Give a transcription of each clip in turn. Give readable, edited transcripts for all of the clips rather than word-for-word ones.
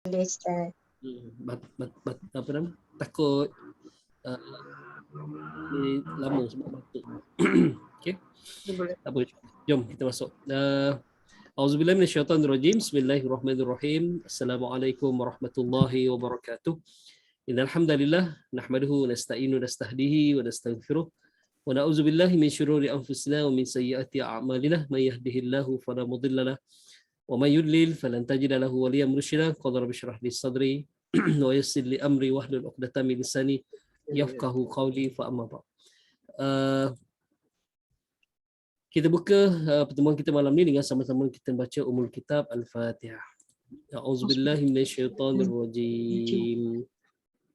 Boleh start. Apa nama? Takut ni lama sebab batuk. Okey. Boleh. Tak apa. Jom kita masuk. Auzubillahi minasyaitonirrajim. Bismillahirrahmanirrahim. Assalamualaikum warahmatullahi wabarakatuh. Innal hamdalillah nahmaduhu wa nasta'inu wa nastahdihi wa nastaghfiruh wa na'udzu billahi min syururi anfusina wa min sayyiati a'malina may yahdihillahu fala mudilla lahu wa may yudlil falan tajida lahu waliyyan mursyida. Qad rabbi shrah li sadri wa yassir li amri wahlul 'uqdatam min lisani yafqahu qawli fa amma ba'd. Kita buka pertemuan kita malam ni dengan sama-sama kita baca Ummul Kitab Al-Fatihah. A'udzubillahi minasyaitonirrajim.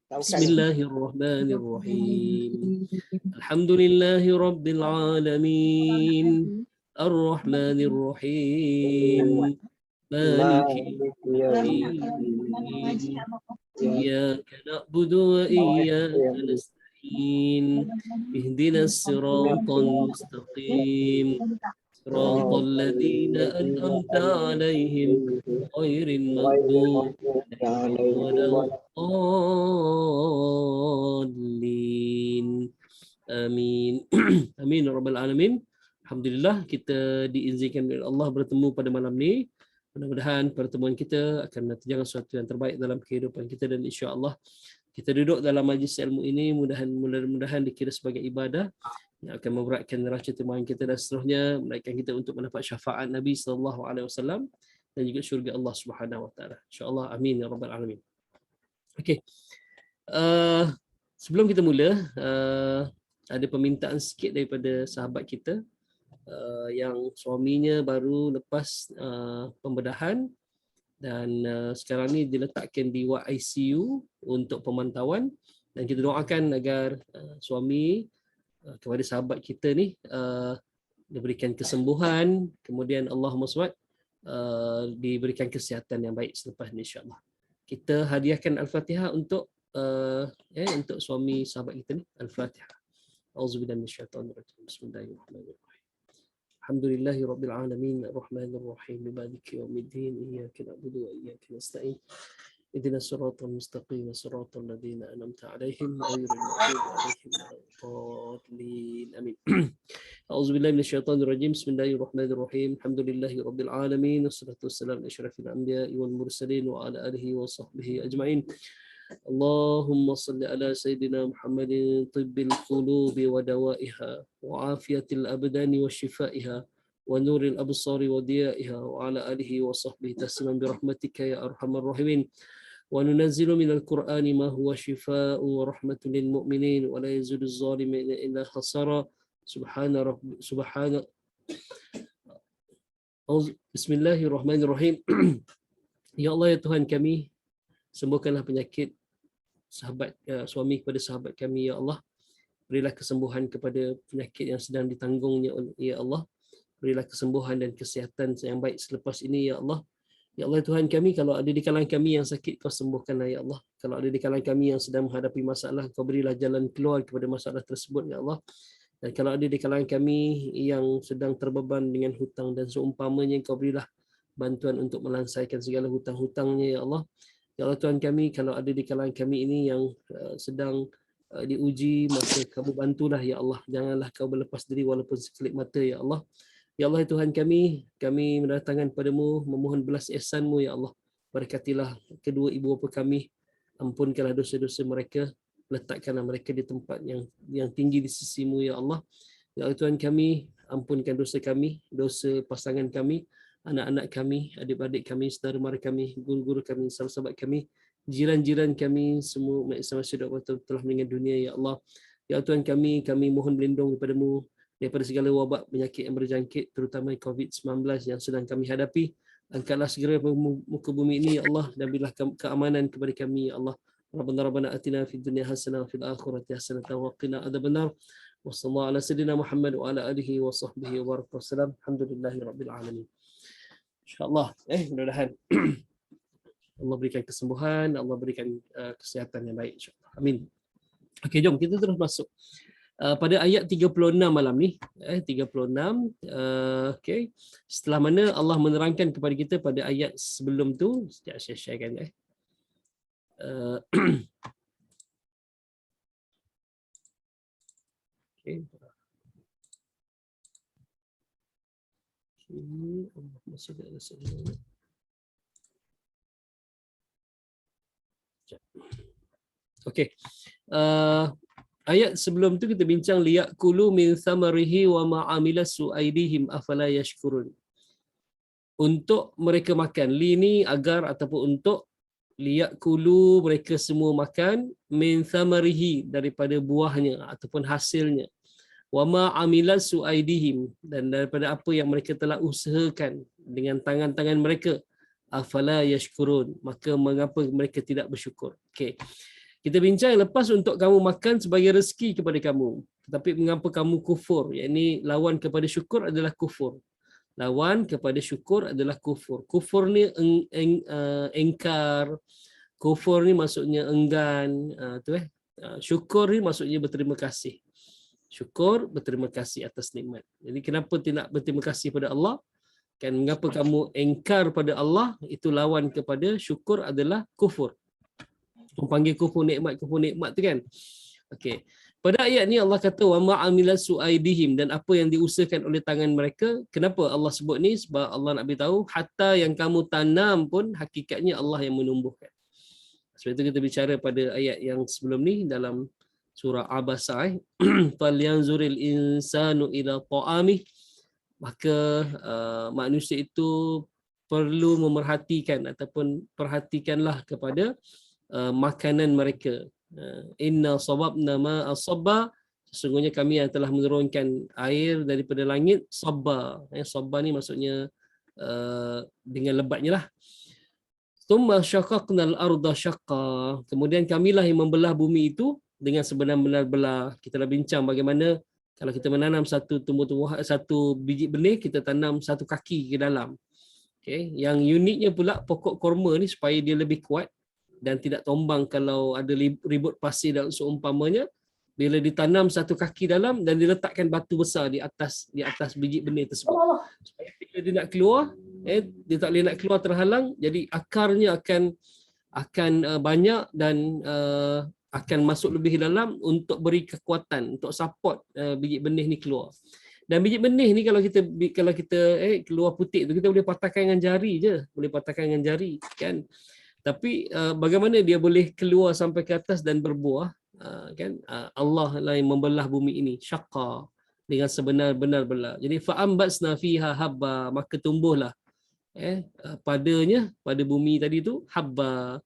Bismillahirrahmanirrahim. Alhamdulillahi rabbil alamin. Ar-Rahmanir Rahim. Maliki yaumiddin. Iyyaka na'budu wa iyyaka nasta'in. Ihdinas siratal mustaqim. Siratal ladzina an'amta 'alaihim ghairil maghdubi 'alaihim waladdallin. Amin. Amin ya rabbal alamin. Alhamdulillah kita diizinkan oleh Allah bertemu pada malam ni. Mudah-mudahan pertemuan kita akan menjadi sesuatu yang terbaik dalam kehidupan kita dan insya-Allah kita duduk dalam majlis ilmu ini mudah-mudahan dikira sebagai ibadah yang akan memberatkan neraca timbangan kita dan seterusnya, menaikkan kita untuk mendapat syafaat Nabi sallallahu alaihi wasallam dan juga syurga Allah Subhanahu wa taala. Insya-Allah amin ya rabbal alamin. Okey. Sebelum kita mula, ada permintaan sikit daripada sahabat kita yang suaminya baru lepas pembedahan dan sekarang ni diletakkan di ward ICU untuk pemantauan, dan kita doakan agar suami kepada sahabat kita ni diberikan kesembuhan, kemudian Allahumma SWT diberikan kesihatan yang baik selepas ni insya-Allah. Kita hadiahkan Al-Fatihah untuk suami sahabat kita ni. Al-Fatihah. Auzubillahi minasyaitonirrajim. Bismillahirrahmanirrahim. Alhamdulillahi rabbil alamin arrahmanir rahim maliki yaumiddin iyyaka na'budu wa iyyaka nasta'in ihdinas siratal mustaqim siratal ladzina an'amta 'alaihim ghairil maghdubi 'alaihim waladdallin. Amin. A'udzubillahi minasyaitonir rajim. Bismillahirrahmanirrahim. Alhamdulillahi rabbil alamin wassalatu wassalamu ala asyrafil anbiya'i wal mursalin wa ala alihi wa sahbihi ajma'in. Allahumma salli ala Sayyidina Muhammadin tibbil qulubi wa dawaiha wa afiyatil abdani wa shifaiha wa nuril absari wa diyaiha wa ala alihi wa sahbihi tasliman birahmatika ya arhamar rahimin. Wa nunazzilu minal Qur'ani ma huwa shifaa'un wa rahmatun lil mu'minin wa la yazidu adh-dhalimina illa khasara. Bismillahirrahmanirrahim. Ya Allah ya Tuhan kami, sembuhkanlah penyakit suami kepada sahabat kami ya Allah. Berilah kesembuhan kepada penyakit yang sedang ditanggungnya ya Allah. Berilah kesembuhan dan kesihatan yang baik selepas ini ya Allah. Ya Allah Tuhan kami, kalau ada di kalangan kami yang sakit kau sembuhkanlah ya Allah. Kalau ada di kalangan kami yang sedang menghadapi masalah, kau berilah jalan keluar kepada masalah tersebut ya Allah. Dan kalau ada di kalangan kami yang sedang terbeban dengan hutang dan seumpamanya, kau berilah bantuan untuk melansaikan segala hutang-hutangnya ya Allah. Ya Allah Tuhan kami, kalau ada di kalangan kami ini yang sedang diuji, maka kamu bantulah ya Allah. Janganlah kau berlepas diri walaupun sekelip mata ya Allah. Ya Allah Tuhan kami mendatangkan padamu memohon belas ihsan-Mu ya Allah. Berkatilah kedua ibu bapa kami, ampunkanlah dosa-dosa mereka, letakkanlah mereka di tempat yang tinggi di sisi-Mu ya Allah. Ya Allah Tuhan kami, ampunkan dosa kami, dosa pasangan kami, anak-anak kami, adik-adik kami, saudara mara kami, guru-guru kami, sahabat-sahabat kami, jiran-jiran kami, semua umat Islam telah meninggal dunia ya Allah. Ya Tuhan kami mohon berlindung kepadamu daripada segala wabak penyakit yang berjangkit, terutama COVID-19 yang sedang kami hadapi. Angkatlah segera muka bumi ini ya Allah, dan berilah keamanan kepada kami ya Allah. Rabbana atina fid dunya hasanah wa fil akhirati hasanah wa qina adzabannar. Wassallallahu ala sayyidina Muhammad wa ala alihi wa sahbihi wa baraka wasallam. Alhamdulillahirabbil alamin. InsyaAllah, mudah-mudahan Allah berikan kesembuhan, Allah berikan kesihatan yang baik insyaAllah. Amin. Okey, jom kita terus masuk. Pada ayat 36 malam ni, 36, okey. Setelah mana Allah menerangkan kepada kita pada ayat sebelum tu, sekejap saya sharekan Uh, okay. Masih ada sebenarnya. Okey. Ayat sebelum tu kita bincang liyakulu min thamarihi wa ma amila suaidihim afala yashkurun. Untuk mereka makan. Li ni agar ataupun untuk liyakulu mereka semua makan min thamarihi daripada buahnya ataupun hasilnya. Wa ma amila suaidihim dan daripada apa yang mereka telah usahakan dengan tangan-tangan mereka. Afala yashkurun. Maka mengapa mereka tidak bersyukur? Okey. Kita bincang lepas untuk kamu makan sebagai rezeki kepada kamu. Tetapi mengapa kamu kufur? Yakni lawan kepada syukur adalah kufur. Lawan kepada syukur adalah kufur. Kufur ni engkar. Kufur ni maksudnya enggan. Syukur ni maksudnya berterima kasih. Syukur berterima kasih atas nikmat. Jadi kenapa tidak berterima kasih pada Allah? Kan mengapa kamu engkar pada Allah? Itu lawan kepada syukur adalah kufur. Panggil kufur nikmat tu kan. Okey. Pada ayat ni Allah kata wa ma amila suaidihim dan apa yang diusahakan oleh tangan mereka. Kenapa Allah sebut ni? Sebab Allah nak beritahu hatta yang kamu tanam pun hakikatnya Allah yang menumbuhkan. Sebab itu kita bicara pada ayat yang sebelum ni dalam surah Abasa. Falyanzuril insanu ila ta'amih. Maka manusia itu perlu memerhatikan ataupun perhatikanlah kepada makanan mereka. Inna sababna ma asabba, sesungguhnya kami yang telah menurunkan air daripada langit sabba. Sabba ni maksudnya dengan lebatnya lah. Thumma syaqaqnal arda syaqqa, kemudian kamilah yang membelah bumi itu dengan sebenar-benar belah. Kita dah bincang bagaimana kalau kita menanam satu tumbuh-tumbuhan, satu biji benih, kita tanam satu kaki ke dalam. Okay. Yang uniknya pula pokok korma ni supaya dia lebih kuat dan tidak tombang kalau ada ribut pasir dan seumpamanya, bila ditanam satu kaki dalam dan diletakkan batu besar di atas biji benih tersebut. Supaya bila dia nak keluar, dia tak boleh nak keluar terhalang, jadi akarnya akan banyak dan akan masuk lebih dalam untuk beri kekuatan, untuk support biji benih ni keluar. Dan biji benih ni kalau kita keluar putih tu, kita boleh patahkan dengan jari je, kan. Tapi bagaimana dia boleh keluar sampai ke atas dan berbuah, kan? Allah lah yang membelah bumi ini, syaqqa, dengan sebenar-benar belah. Jadi fa'ambatsna fiha habba, maka tumbuhlah padanya, pada bumi tadi tu habba.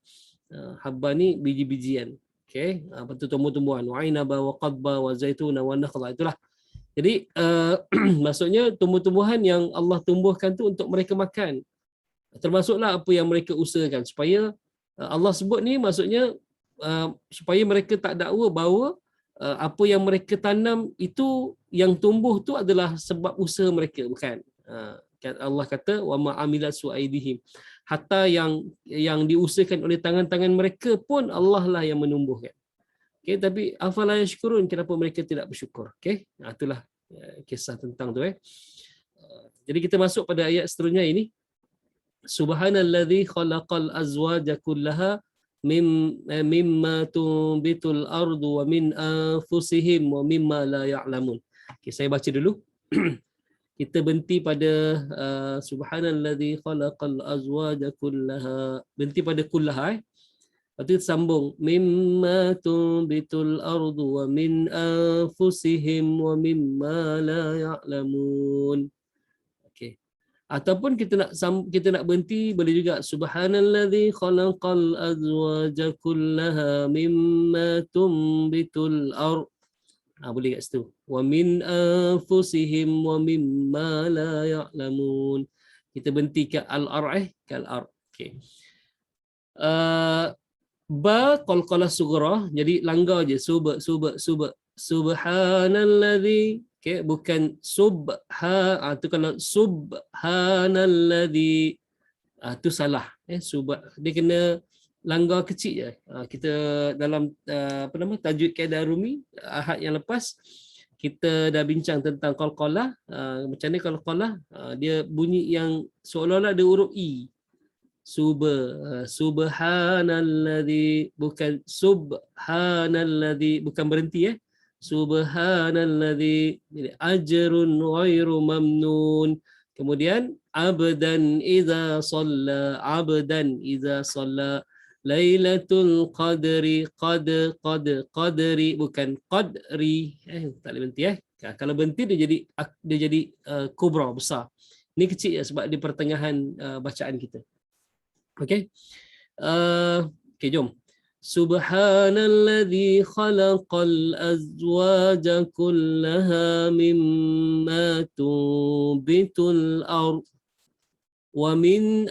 Habba ni biji-bijian. Okey, betul tumbuh-tumbuhan. Wa ainaba wa qadba wa zaituna wa nakhla. Itulah. Jadi maksudnya tumbuh-tumbuhan yang Allah tumbuhkan tu untuk mereka makan. Termasuklah apa yang mereka usahakan, supaya Allah sebut ni maksudnya supaya mereka tak dakwa bahawa apa yang mereka tanam itu yang tumbuh tu adalah sebab usaha mereka, bukan. Allah kata wa ma amilat suaidihim, hatta yang diusahakan oleh tangan-tangan mereka pun Allah lah yang menumbuhkan. Okey, tapi afala yashkurun, kenapa mereka tidak bersyukur? Okey, itulah kisah tentang tu. Jadi kita masuk pada ayat seterusnya ini. Subhanalladzi khalaqal azwaja kullaha mimma tunbitul ardu wa min anfusihim wa mimma la ya'lamun. Okay, saya baca dulu. Kita berhenti pada subhanalladzi khalaqal azwaja kullaha. Berhenti pada kullaha. Lepas tu sambung mimma tunbitul ardu wa min anfusihim wa mimma la ya'lamun. Ataupun kita nak berhenti boleh juga subhanalladzi khalaqal azwaja kullaha mimma tunbitul ard. Boleh kat situ. Wa min anfusihim wa mimma la ya'lamun. Kita berhenti kat al-ar Okey. Ba qalqalah sughra, jadi langgar je subhanalladzi. Okay, bukan tu kalau subhanalladzi tu salah. Dia kena langgar kecil je. Kita dalam tajwid kaedah Rumi ahad yang lepas kita dah bincang tentang qalqalah. Macam ni qalqalah, dia bunyi yang seolah-olah ada huruf i. Subhanalladzi, bukan subhanalladzi, bukan berhenti Subhanalladzi, jadi ajrun ghairu mamnun. Kemudian abdan idza shalla, abdan idza shalla. Lailatul qadri, qadri, bukan qadri, tak boleh berhenti Kalau berhenti dia jadi kubra, besar. Ni kecil sebab di pertengahan bacaan kita. Okey. Okey, jom. Subhanalladzi khalaqal azwaja kullaha mimma tunbitul ardh wa min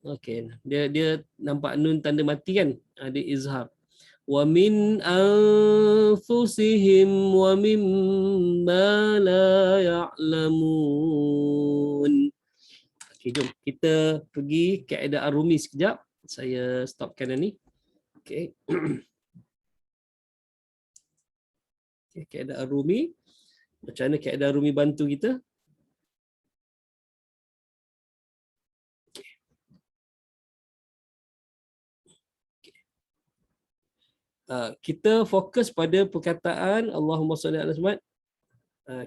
okey, dia nampak nun tanda mati kan, ada izhar. Wa min anfusihim wa mimma la ya'lamun. Okey, jom kita pergi kaedah Ar-Rumi sekejap. Saya stopkan yang ni. Okey. Okay, kaedah Ar-Rumi. Macam mana kaedah Ar-Rumi bantu kita? Kita fokus pada perkataan Allahumma salli ala Muhammad.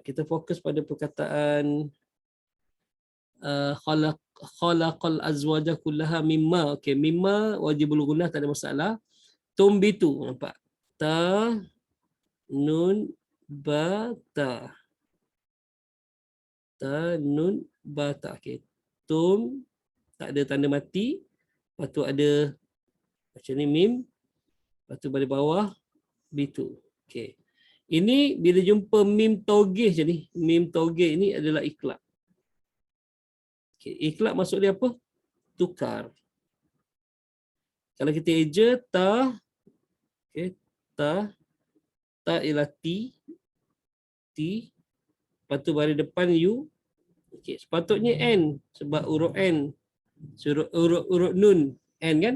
Kita fokus pada perkataan khalaqal azwaja kullaha mimma. Okey, mimma wajibul gunnah, tak ada masalah. Tumbitu, nampak? Ta nun ba ta. Ta nun ba ta. Okey. Tum tak ada tanda mati. Lepas tu ada macam ni mim. Lepas tu pada bawah bitu. Okey. Ini bila jumpa mim taugih je ni, mim taugih ni adalah iklab. Okey, iklab maksud dia apa? Tukar. Kalau kita eja ta, okey, ta ialah ti, lepas tu baris depan u. Okey, sepatutnya n sebab huruf n. Huruf nun n kan?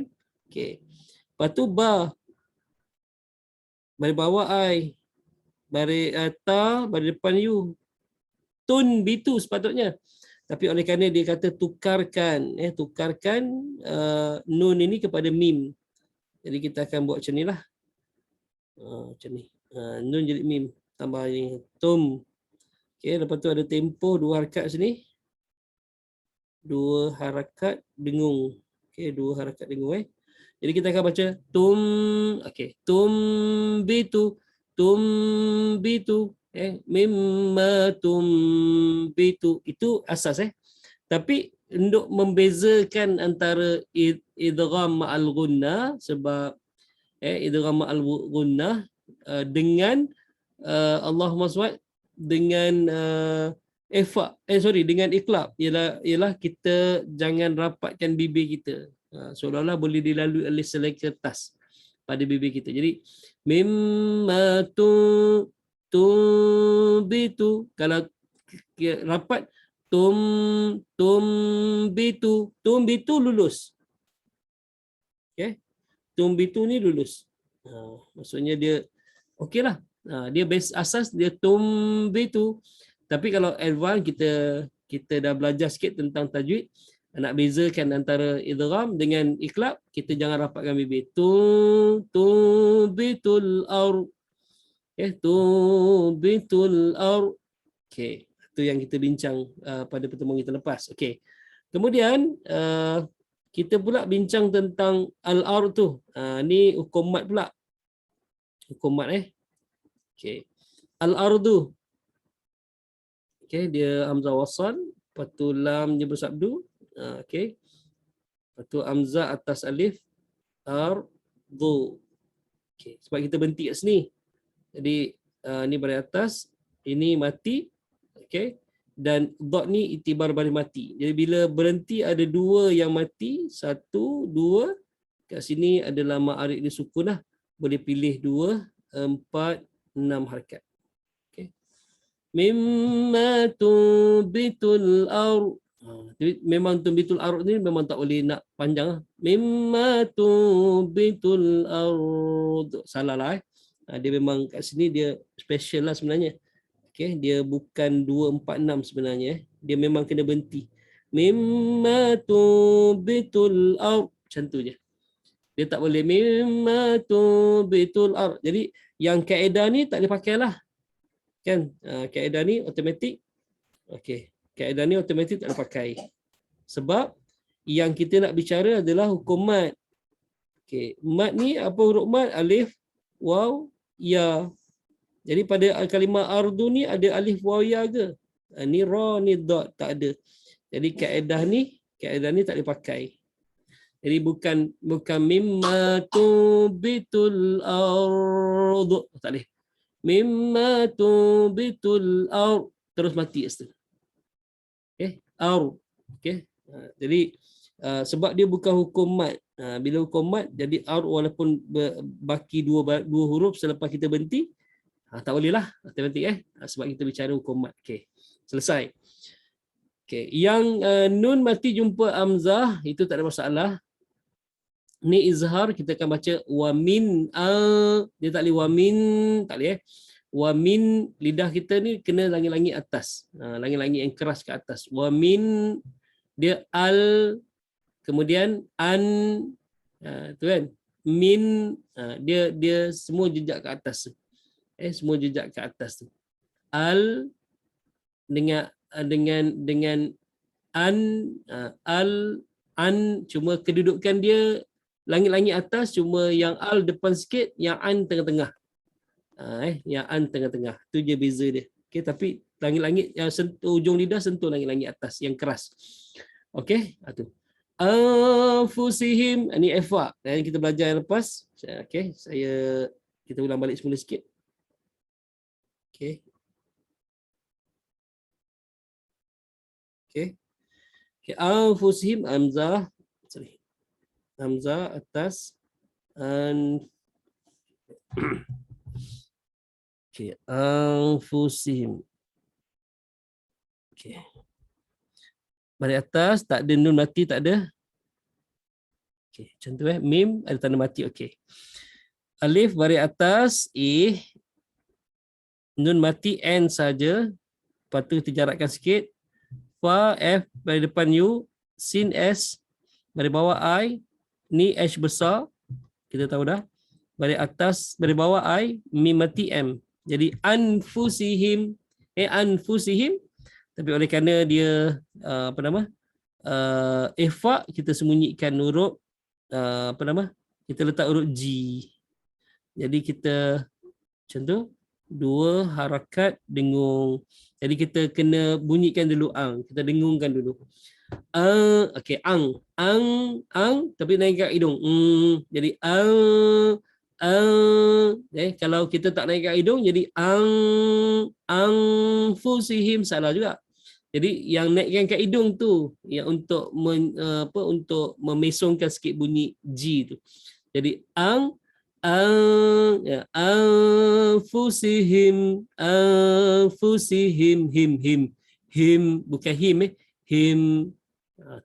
Okey. Lepas tu ba, baris bawah I, baris ta, baris depan u. Tun bitu sepatutnya. Tapi oleh kerana dia kata tukarkan nun ini kepada mim. Jadi kita akan buat macam nilah. Macam ni. Nun jadi mim, tambah ni tum. Okey, lepas tu ada tempoh 2 harakat sini. 2 harakat dengung. Okey, 2 harakat dengung Jadi kita akan baca tum. Okey, tumbitu mimma tumbitu. Itu asas Tapi untuk membezakan antara idgham ma'al gunnah, sebab idgham ma'al gunnah dengan Allahumma salli dengan dengan iklab ialah kita jangan rapatkan bibir kita. Seolah-olah boleh dilalui oleh selai kertas pada bibir kita. Jadi mimma tumbitu, kalau rapat tumbitu lulus. Okey. Tumbitu ni lulus. Maksudnya dia okeylah. Dia base asas dia tumbitu. Tapi kalau advance kita dah belajar sikit tentang tajwid, nak bezakan antara idgham dengan iklab, kita jangan rapatkan bibir. Tumbitul ard. Tumbitul ard. Okey, itu yang kita bincang pada pertemuan kita lepas. Okey. Kemudian kita pula bincang tentang al-ard tu. Ni hukum mat pula. Hukum mat Okey. Al-ardu. Okey, dia hamzah wasal, lepas tu lam dia bersabdu. Okey. Lepas tu hamzah atas alif, ardu. Okey, sebab kita berhenti kat sini. Jadi ni baris atas, ini mati. Okey. Dan dot ni itibar baris mati. Jadi bila berhenti ada 2 yang mati, 1, 2. Kat sini adalah ma'arif dia sukun lah. Boleh pilih 2, 4, 6 harakat. Okey. Mimma tumbitul ard. Memang tumbitul ard ni memang tak boleh nak panjang lah. Mimma tumbitul ard. Salah lah dia memang kat sini dia special lah sebenarnya. Okey, dia bukan 2, 4, 6 sebenarnya Dia memang kena berhenti. mimma tubitul ard, macam tu je. Dia tak boleh mimma tubitul ard. Jadi yang kaedah ni tak boleh pakai lah. Kan? Kaedah ni automatik. Okey. Kaedah ni automatik tak boleh pakai. Sebab yang kita nak bicara adalah hukum mat. Okey. Mat ni apa huruf mat? Alif, waw, ya. Jadi pada kalimah ardu ni ada alif, waw, ya ke? Ni ra, ni dot, tak ada. Jadi kaedah ni tak boleh pakai. Jadi bukan mimma tubitul ard. Tak boleh. Mimma tubitul ard. Terus mati kat situ. Okey, ard. Okey. Jadi sebab dia bukan hukum mat. Bila hukum mat jadi ard walaupun baki dua huruf selepas kita berhenti, tak boleh lah automatik sebab kita bicara hukum mat. Okey. Selesai. Okey, yang nun mati jumpa hamzah itu tak ada masalah. Ni izhar kita akan baca wa min dia tak boleh wa min, tak boleh wa min, lidah kita ni kena langit-langit atas. Langit-langit yang keras ke atas. Wa min dia al, kemudian an, tu kan. Min dia semua jejak ke atas tu. Semua jejak ke atas tu. Al dengan an, al, an, cuma kedudukan dia langit-langit atas, cuma yang al depan sikit, yang an tengah-tengah. Yang an tengah-tengah. Tu je beza dia. Okey, tapi langit-langit yang sentuh ujung lidah sentuh langit-langit atas yang keras. Okey, tu. Anfusihim, ni fa yang kita belajar yang lepas. Okey, kita ulang balik semula sikit. Okey. Okey. Okey, anfusihim hamzah. Sorry. Hamzah atas okey, anfusihim. Okey. Balik atas tak ada nun mati, tak ada. Okey, macam tu mim ada tanda mati. Okey. Alif baris atas nun mati n saja. Lepas tu terjarakkan sikit. Fa f baris depan u, sin s baris bawah i, ni H besar, kita tahu dah. Baris atas, baris bawah I, mim mati M. Jadi anfusihim, anfusihim. Tapi oleh kerana dia ikhfa, kita sembunyikan huruf kita letak huruf G. Jadi kita macam tu, dua harakat dengung. Jadi kita kena bunyikan dulu ang, kita dengungkan dulu. Okey, ang, tapi naik kat hidung. Jadi kalau kita tak naik kat hidung jadi fusihim, salah juga. Jadi yang naikkan kat hidung tu yang untuk untuk memesongkan sikit bunyi G tu. Jadi fusihim, him bukan him.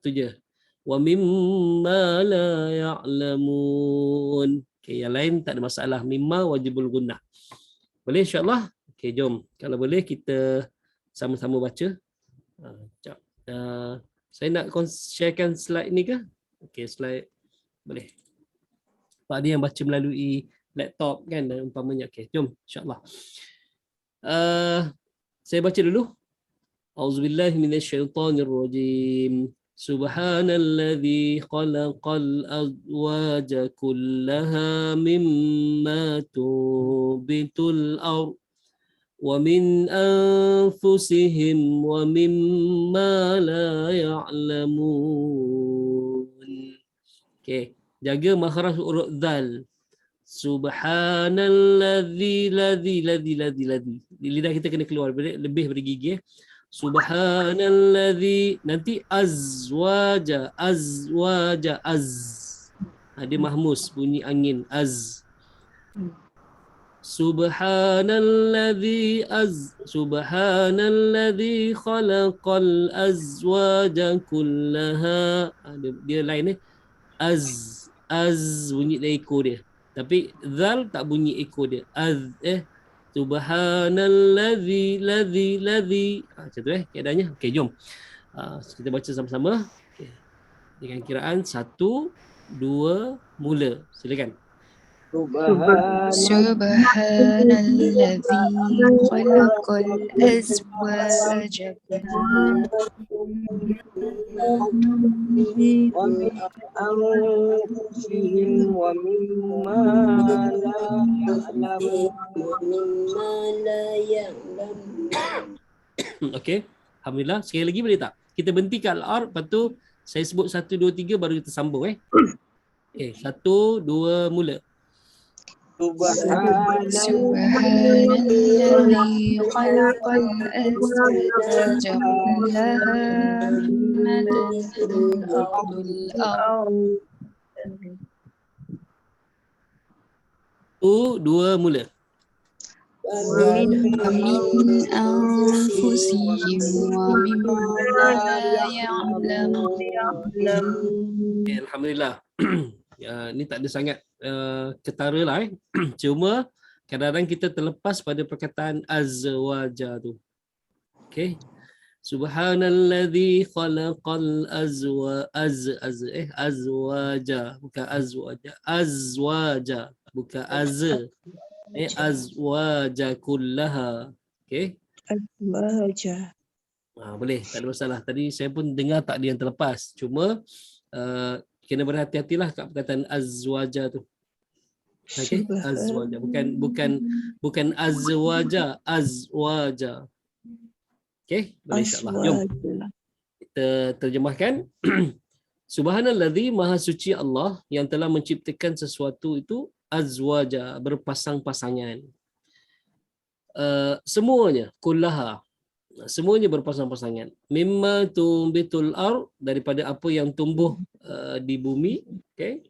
Tu je. Wa mimma la ya'lamun. Okey, yang lain tak ada masalah. Mimma wajibul gunnah. Boleh insya-Allah? Okey, jom. Kalau boleh kita sama-sama baca. Sekejap. Saya nak sharekan slide ni ke? Okey, slide boleh. Sebab dia yang baca melalui laptop kan dan umpamanya. Okey, jom insya-Allah. Saya baca dulu. Auzubillahi minasyaitonirrajim. Subhanalladzi khalaqal azwaja kullaha mimma tubitul ard wa min anfusihim wa mimma la ya'lamun. Okey, jaga makhraj huruf dzal. Subhanalladzi ladzi. Lidah kita kena keluar lebih dari gigi. Subhanalladzi, nanti azwaja az. Dia mahmus bunyi angin az. Subhanalladzi khalaqal azwaja kullaha. Dia lain az bunyi dari ekor dia. Tapi zal tak bunyi ekor dia. Subhanalladzi ladzi. Macam tu keadaannya. Okey, jom. Kita baca sama-sama. Okay. Dengan kiraan 1, 2, mula. Silakan. سبحان الذي خلق الأزواج ومن أنفسهم ومما لا يعلمون. Okey. Alhamdulillah. Sekali lagi boleh tak? Kita berhentikan al-ar, lepas tu saya sebut 1, 2, 3 baru kita sambung. Okey, 1, 2, mula. سبحان الذي خلق الأزواج كلها مما تنبت الأرض 1, 2, mula. ومن أنفسهم ومما لا يعلمون. Okay, Alhamdulillah. Ni tak ada sangat ketara lah. Cuma kadang-kadang kita terlepas pada perkataan azwaja tu. Okay. Subhanalladzi khalaqal azwaja, bukan azwaja, azwaja, bukan azwaja kullaha. Okay. Azwaja. Boleh, tak ada masalah. Tadi saya pun dengar tak ada yang terlepas. Cuma kena berhati-hatilah kat perkataan azwaja tu. Okey, azwaja, bukan azwaja, azwaja. Okey, boleh insya-Allah. Jom kita terjemahkan. Subhanallazi, maha suci Allah yang telah menciptakan sesuatu itu azwaja, berpasang-pasangan. Semuanya, kullaha, semuanya berpasang-pasangan. Mimma tumbitul ard, daripada apa yang tumbuh di bumi. Okay.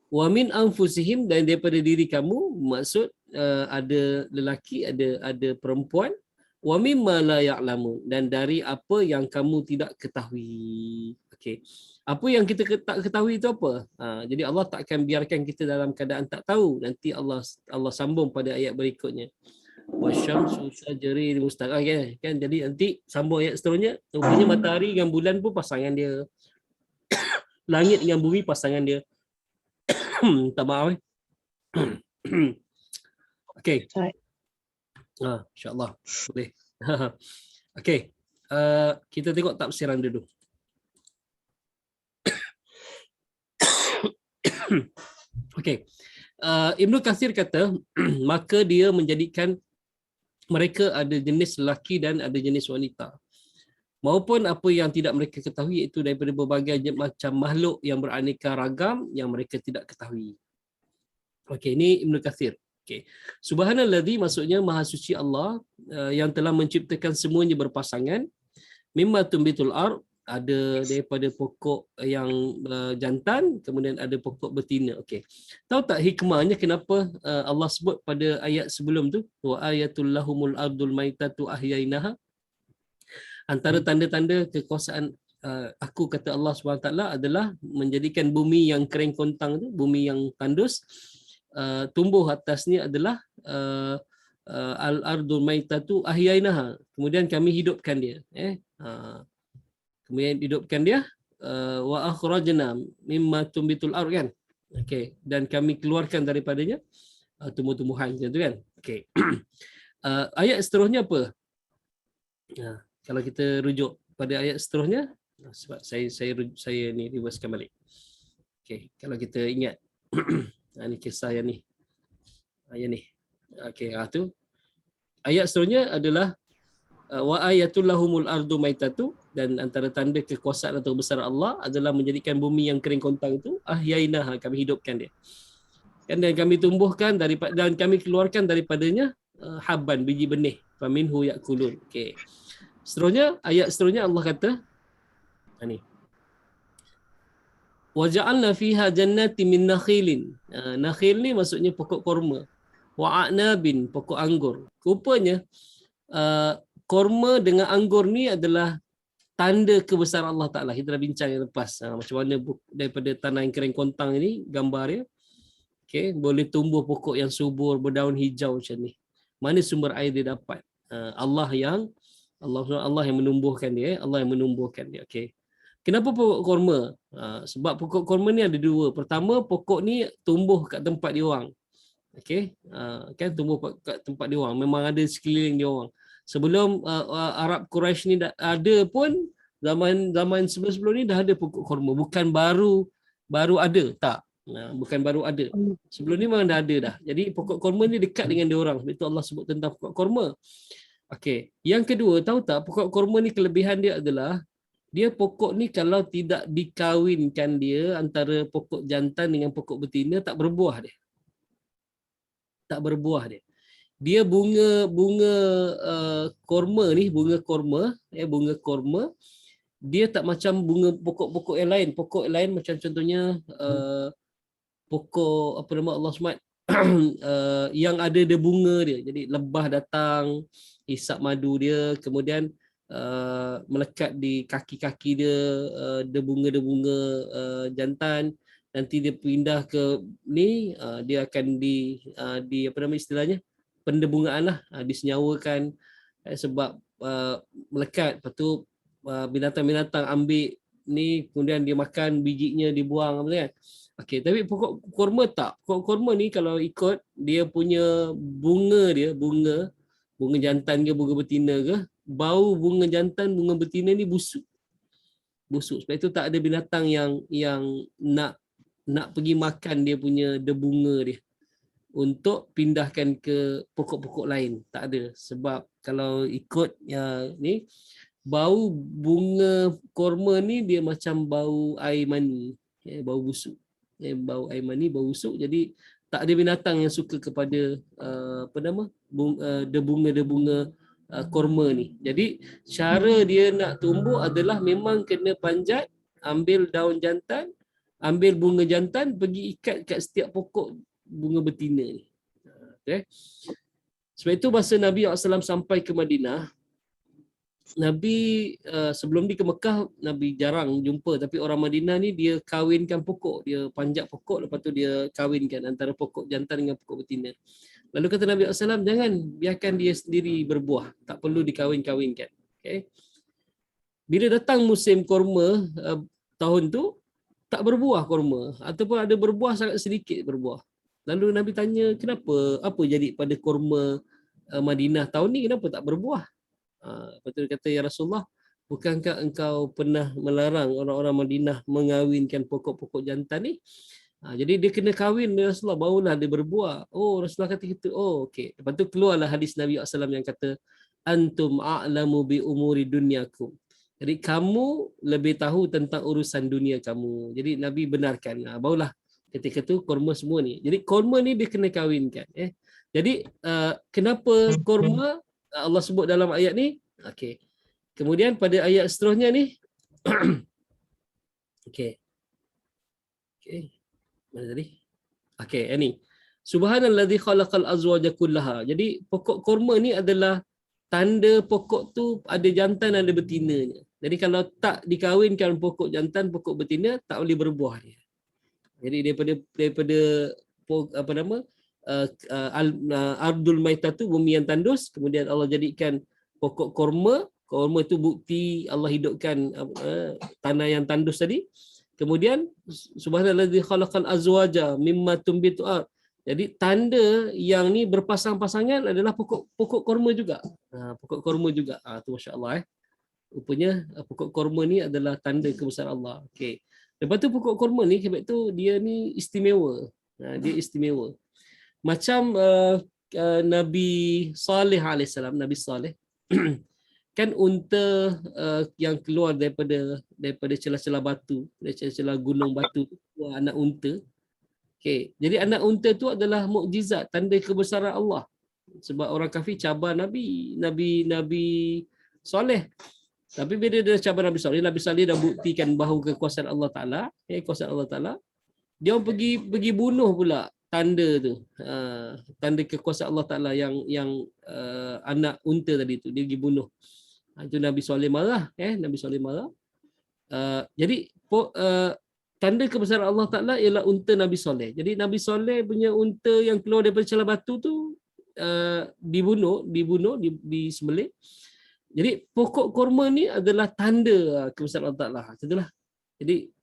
Wa min anfusihim, dan daripada diri kamu, maksud ada lelaki, ada perempuan. Wa mimma la ya'lamun, dan dari apa yang kamu tidak ketahui. Okay. Apa yang kita tak ketahui itu apa? Jadi Allah tak akan biarkan kita dalam keadaan tak tahu. Nanti Allah sambung pada ayat berikutnya. Wasyamsu tajri li mustaqar, kan? Jadi nanti sambung ayat seterusnya, rupanya matahari dengan bulan pun pasangan dia. Langit dengan bumi pasangan dia. Tak maaf. Okey. Insya-Allah boleh. Okey. Kita tengok tafsiran dulu. Okey. Ibnu Katsir kata, maka dia menjadikan mereka ada jenis lelaki dan ada jenis wanita, maupun apa yang tidak mereka ketahui, iaitu daripada berbagai macam makhluk yang beraneka ragam yang mereka tidak ketahui. Okey, ini Ibnu Katsir. Okey. Subhanallazi, maksudnya maha suci Allah yang telah menciptakan semuanya berpasangan. Mimma tumbitul ard, ada daripada pokok yang jantan, kemudian ada pokok betina. Okey. Tahu tak hikmahnya kenapa Allah sebut pada ayat sebelum tu, wa ayatul lahumul ardul maitatu ahyainaha? Antara tanda-tanda kekuasaan aku, kata Allah SWT, adalah menjadikan bumi yang kering kontang tu, bumi yang tandus, tumbuh atasnya adalah al-ardul maitatu ahyainaha. Kemudian kami hidupkan dia. Kemudian hidupkan dia, wa akhrajna mimma tumbitul ard, kan? Okey, dan kami keluarkan daripadanya tumbuh-tumbuhan, macam tu kan? Okey. Ayat seterusnya apa? Kalau kita rujuk pada ayat seterusnya, sebab saya ni reversekan balik. Okey, kalau kita ingat ni kisah yang ni. Yang ni. Okey, tu. Ayat seterusnya adalah wa ayatul lahumul ardu maitatu, dan antara tanda kekuasaan atau besar Allah adalah menjadikan bumi yang kering kontang itu ahyainaha, kami hidupkan dia. Dan kami tumbuhkan daripada, dan kami keluarkan daripadanya habban, biji benih, faminhu yakulun. Okey. Seterusnya, ayat seterusnya Allah kata ni. Wa ja'alna fiha jannatin min nakhilin. Nakhil ni maksudnya pokok korma. Wa a'nabin, pokok anggur. Rupanya korma dengan anggur ni adalah tanda kebesaran Allah Ta'ala. Kita dah bincang yang lepas. Macam mana daripada tanah yang kering kontang ini, gambar dia. Okay, boleh tumbuh pokok yang subur, berdaun hijau macam ni. Mana sumber air dia dapat? Allah yang Allah yang menumbuhkan dia, Allah yang menumbuhkan dia. Okey. Kenapa pokok kurma? Sebab pokok kurma ni ada dua. Pertama, pokok ni tumbuh kat tempat dia orang. Okey. Kan tumbuh kat tempat dia orang. Memang ada sekeliling dia orang. Sebelum Arab Quraisy ni ada pun, zaman sebelum ni dah ada pokok kurma. Bukan baru ada, tak. Bukan baru ada. Sebelum ni memang dah ada dah. Jadi pokok kurma ni dekat dengan dia orang. Sebab itu Allah sebut tentang pokok kurma. Okey. Yang kedua, tahu tak pokok kurma ni kelebihan dia adalah dia pokok ni kalau tidak dikawinkan dia antara pokok jantan dengan pokok betina tak berbuah dia. Tak berbuah dia. Dia bunga kurma ni, bunga kurma dia tak macam bunga pokok-pokok yang lain. Pokok yang lain macam contohnya pokok apa nama Allah SWT yang ada dia bunga dia. Jadi lebah datang, hisap madu dia, kemudian melekat di kaki-kaki dia, debunga-debunga jantan. Nanti dia pindah ke ni, dia akan di apa nama istilahnya, pendebungaan lah, disenyawakan sebab melekat. Lepas tu binatang-binatang ambil ni, kemudian dia makan bijinya, dibuang apa kan. Okey, tapi pokok kurma tak. Pokok kurma ni kalau ikut dia punya bunga dia, bunga jantan ke bunga betina ke, bau bunga jantan bunga betina ni busuk. Sebab itu tak ada binatang yang nak pergi makan dia punya debunga dia untuk pindahkan ke pokok-pokok lain. Tak ada. Sebab kalau ikut ni, bau bunga kurma ni dia macam bau air mani, bau busuk. Bau air mani, bau busuk. Jadi tak ada binatang yang suka kepada apa nama debunga kurma ni. Jadi cara dia nak tumbuh adalah memang kena panjat, ambil daun jantan, ambil bunga jantan, pergi ikat kat setiap pokok bunga betina ni. Okay. Sebab itu masa Nabi SAW sampai ke Madinah, Nabi sebelum dia ke Mekah, Nabi jarang jumpa, tapi orang Madinah ni dia kahwinkan pokok, dia panjat pokok, lepas tu dia kahwinkan antara pokok jantan dengan pokok betina. Lalu kata Nabi SAW, jangan, biarkan dia sendiri berbuah, tak perlu dikahwin-kahwinkan. Okay. Bila datang musim kurma tahun tu, tak berbuah kurma, ataupun ada berbuah sangat sedikit berbuah. Lalu Nabi tanya, kenapa? Apa jadi pada kurma Madinah tahun ni, kenapa tak berbuah? Lepas tu dia kata, ya Rasulullah, bukankah engkau pernah melarang orang-orang Madinah mengawinkan pokok-pokok jantan ni? Jadi dia kena kahwin dengan Rasulullah, barulah dia berbuah. Oh, Rasulullah kata gitu. Oh, okey. Lepas tu keluarlah hadis Nabi SAW yang kata, antum a'lamu bi umuri dunyakum. Jadi kamu lebih tahu tentang urusan dunia kamu. Jadi Nabi benarkan. Barulah ketika tu kurma semua ni. Jadi kurma ni dia kena kahwinkan. Jadi kenapa kurma Allah sebut dalam ayat ni? Okey. Kemudian pada ayat seterusnya ni okey. Okey. Mana tadi? Okey, ini. Subhanallazi khalaqal azwaja kullaha. Jadi pokok kurma ni adalah tanda pokok tu ada jantan ada betinanya. Jadi kalau tak dikahwinkan pokok jantan pokok betina, tak boleh berbuah dia. Jadi daripada apa nama ardul maitah tu, bumi yang tandus, kemudian Allah jadikan pokok kurma tu bukti Allah hidupkan tanah yang tandus tadi. Kemudian subhanallazi khalaqal azwaja mimma tumbitu. Jadi tanda yang ni berpasang-pasangan adalah pokok kurma juga. Pokok kurma juga. Tu masya-Allah Rupanya pokok kurma ni adalah tanda kebesaran Allah. Okey. Lepas tu pokok kurma ni sebab tu dia ni istimewa. Dia istimewa. Macam Nabi Saleh alaihissalam, Nabi Saleh kan unta yang keluar daripada celah-celah batu, dari celah-celah gunung batu tu, anak unta. Okey, jadi anak unta tu adalah mukjizat, tanda kebesaran Allah. Sebab orang kafir cabar Nabi Saleh. Tapi bila dia cabar Nabi Saleh dah buktikan bahawa kekuasaan Allah Taala, kekuasaan Allah Taala, dia orang pergi bunuh pula tanda tu. Tanda kekuasaan Allah Taala yang anak unta tadi tu, dia pergi bunuh. Itu Nabi Saleh marah, Nabi Saleh marah. Jadi tanda kebesaran Allah Taala ialah unta Nabi Saleh. Jadi Nabi Saleh punya unta yang keluar daripada celah batu tu dibunuh, disembelih. Jadi pokok kurma ni adalah tanda kebesaran Allah Taala. Itulah. Jadi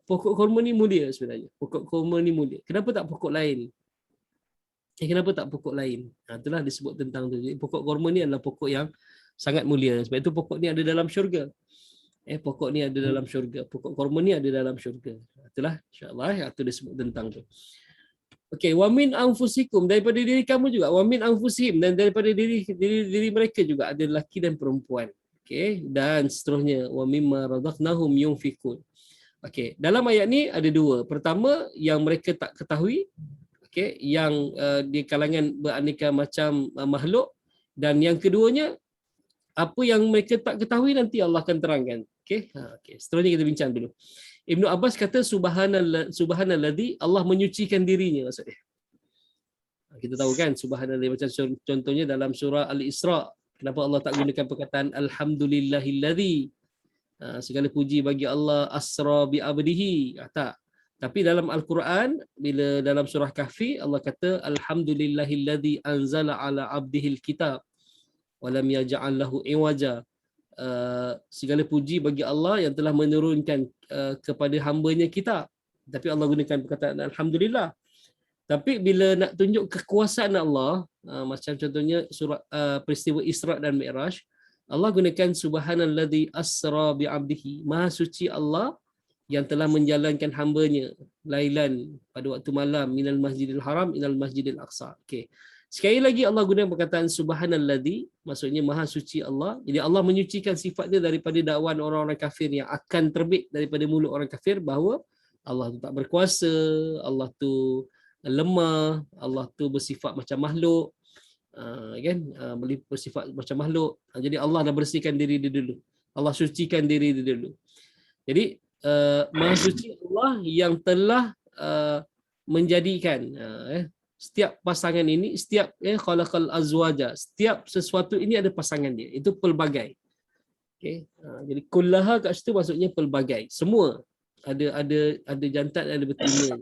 pokok kurma ni mulia sebenarnya. Pokok kurma ni mulia. Kenapa tak pokok lain? Kenapa tak pokok lain? Itulah disebut tentang tu. Jadi pokok kurma ni adalah pokok yang sangat mulia. Sebab itu pokok ni ada dalam syurga. Pokok ni ada dalam syurga. Pokok kurma ni ada dalam syurga. Itulah insya-Allah itu disebut tentang tu. Okey, wa min anfusikum, daripada diri kamu juga, wa min anfusihim, dan daripada diri mereka juga ada lelaki dan perempuan. Okey, dan seterusnya wa mimma razaqnahum yunfikun. Okey, dalam ayat ni ada dua. Pertama, yang mereka tak ketahui, okey, yang di kalangan beraneka macam makhluk, dan yang keduanya apa yang mereka tak ketahui nanti Allah akan terangkan. Okey. Okey, seterusnya kita bincang dulu. Ibnu Abbas kata subhanalladzi, Allah menyucikan dirinya maksud dia. Kita tahu kan subhanalladzi, macam contohnya dalam surah Al-Isra, kenapa Allah tak gunakan perkataan alhamdulillahilladzi, segala puji bagi Allah asra bi abdihi, tak. Tapi dalam Al-Quran, bila dalam surah Kahfi Allah kata alhamdulillahilladzi anzala ala abdihil kitab wa lam yaj'al lahu iwaja. Segala puji bagi Allah yang telah menurunkan kepada hamba-Nya kitab. Tapi Allah gunakan perkataan alhamdulillah. Tapi bila nak tunjuk kekuasaan Allah, macam contohnya surah peristiwa Isra dan Mi'raj, Allah gunakan subhanalladzi asra bi 'abdihi. Maha suci Allah yang telah menjalankan hamba-Nya lailan, pada waktu malam, minal masjidil haram ilal masjidil aqsa. Okey. Sekali lagi Allah gunakan perkataan subhanalladzi, maksudnya maha suci Allah. Jadi Allah menyucikan sifat dia daripada dakwaan orang-orang kafir yang akan terbit daripada mulut orang kafir bahawa Allah tu tak berkuasa, Allah tu lemah, Allah tu bersifat macam makhluk, kan? Bersifat macam makhluk. Jadi Allah dah bersihkan diri dia dulu. Allah sucikan diri dia dulu. Jadi maha suci Allah yang telah menjadikan setiap pasangan ini, setiap khalaqal azwaja, setiap sesuatu ini ada pasangan dia. Itu pelbagai. Okey. Jadi kullaha kat situ maksudnya pelbagai. Semua ada jantan, ada betina.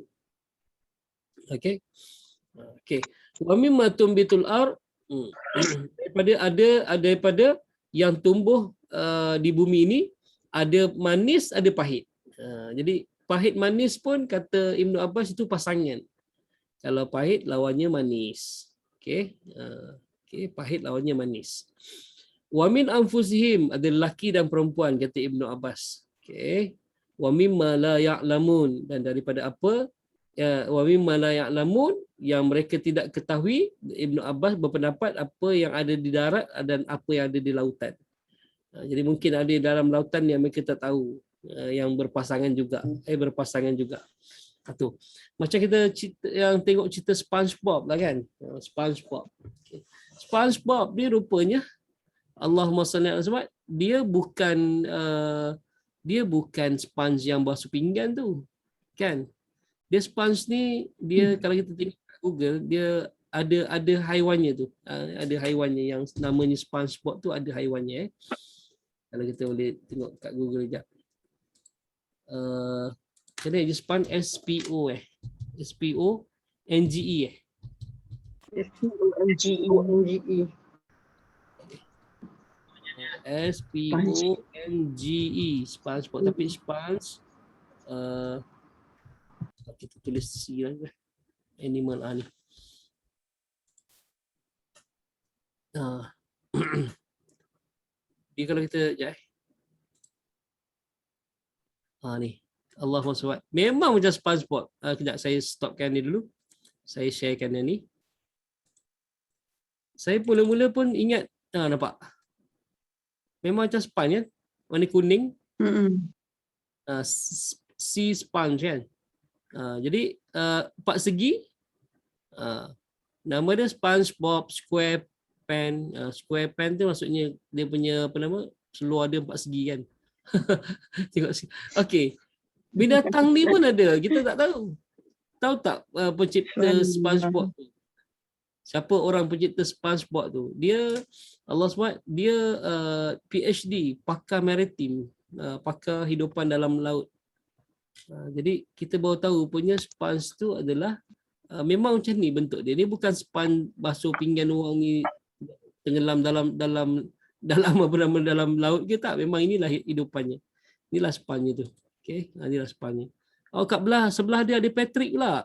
Okey. Okey. Wa mimma tumbitul ard, daripada yang tumbuh di bumi ini, ada manis, ada pahit. Jadi pahit manis pun kata Ibnu Abbas itu pasangan. Kalau pahit lawannya manis. Okey. Okey, pahit lawannya manis. Wa min anfusihim, ada lelaki dan perempuan kata Ibnu Abbas. Okey. Wa mimma la ya'lamun, dan daripada apa wa mimma la ya'lamun yang mereka tidak ketahui, Ibnu Abbas berpendapat apa yang ada di darat dan apa yang ada di lautan. Jadi mungkin ada dalam lautan yang mereka tak tahu, yang berpasangan juga. Berpasangan juga. Tu. Macam kita yang tengok cerita SpongeBob lah kan. SpongeBob. Okay. SpongeBob ni rupanya Allahumma salli alaihi wasallam, dia bukan sponge yang basuh pinggan tu. Kan? Dia sponge ni, dia kalau kita tengok kat Google, dia ada haiwannya tu. Ada haiwannya yang namanya SpongeBob tu, ada haiwannya. Kalau kita boleh tengok kat Google sekejap. Kena je sponge SPONGE SPONGE SPONGE, tapi sponge kita tulis C lah, animal ni. Dia kalau kita ni Allahumma salli. Memang macam SpongeBob. Kejap saya stopkan ni dulu. Saya sharekan yang ni. Saya mula-mula pun ingat, nampak. Memang macam sponge kan? Warna kuning. Sea sponge kan? Jadi 4 segi. Nama dia SpongeBob SquarePants. SquarePants tu maksudnya dia punya apa nama? Seluar dia 4 segi kan? Tengok sini. Okey. Binatang ni pun ada, kita tak tahu. Tahu tak pencipta SpongeBob tu? Siapa orang pencipta SpongeBob tu? Dia Allah SWT, dia PhD, pakar maritim, pakar hidupan dalam laut. Jadi kita baru tahu punya sponge tu adalah memang macam ni bentuk dia. Dia bukan sponge basuh pinggan orang ni tenggelam dalam dalam apa nama dalam laut ke tak, memang inilah hidupannya. Inilah spannya tu. Okey, inilah spannya. Oh, kat sebelah dia ada Patrick pula.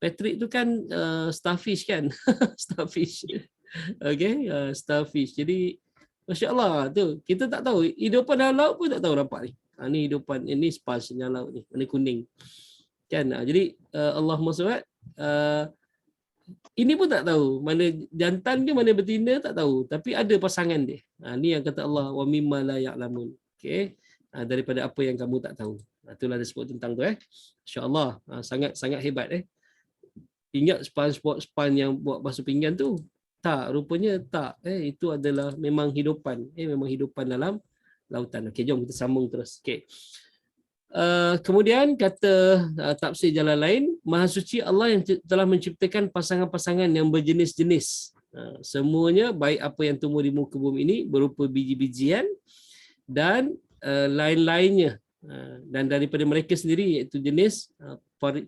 Patrick tu kan starfish kan. Starfish. Okey, starfish. Jadi masya-Allah tu. Kita tak tahu hidupan dalam laut pun tak tahu nampak ni. Ni hidupan ini sponge dalam laut ni, warna kuning. Kan? Jadi Allahumma salli ini pun tak tahu mana jantan ke mana betina tak tahu, tapi ada pasangan dia. Ni yang kata Allah wa mimma la ya'lamun. Okey. Daripada apa yang kamu tak tahu. Itulah dia sebut tentang tu Insya-Allah sangat sangat hebat Ingat span yang buat basuh pinggan tu? Tak, rupanya tak. Itu adalah memang hidupan. Memang hidupan dalam lautan. Okey, jom kita sambung terus. Okey. Kemudian kata tafsir jalan lain, Maha Suci Allah yang telah menciptakan pasangan-pasangan yang berjenis-jenis. Semuanya baik apa yang tumbuh di muka bumi ini berupa biji-bijian dan lain-lainnya. Dan daripada mereka sendiri iaitu jenis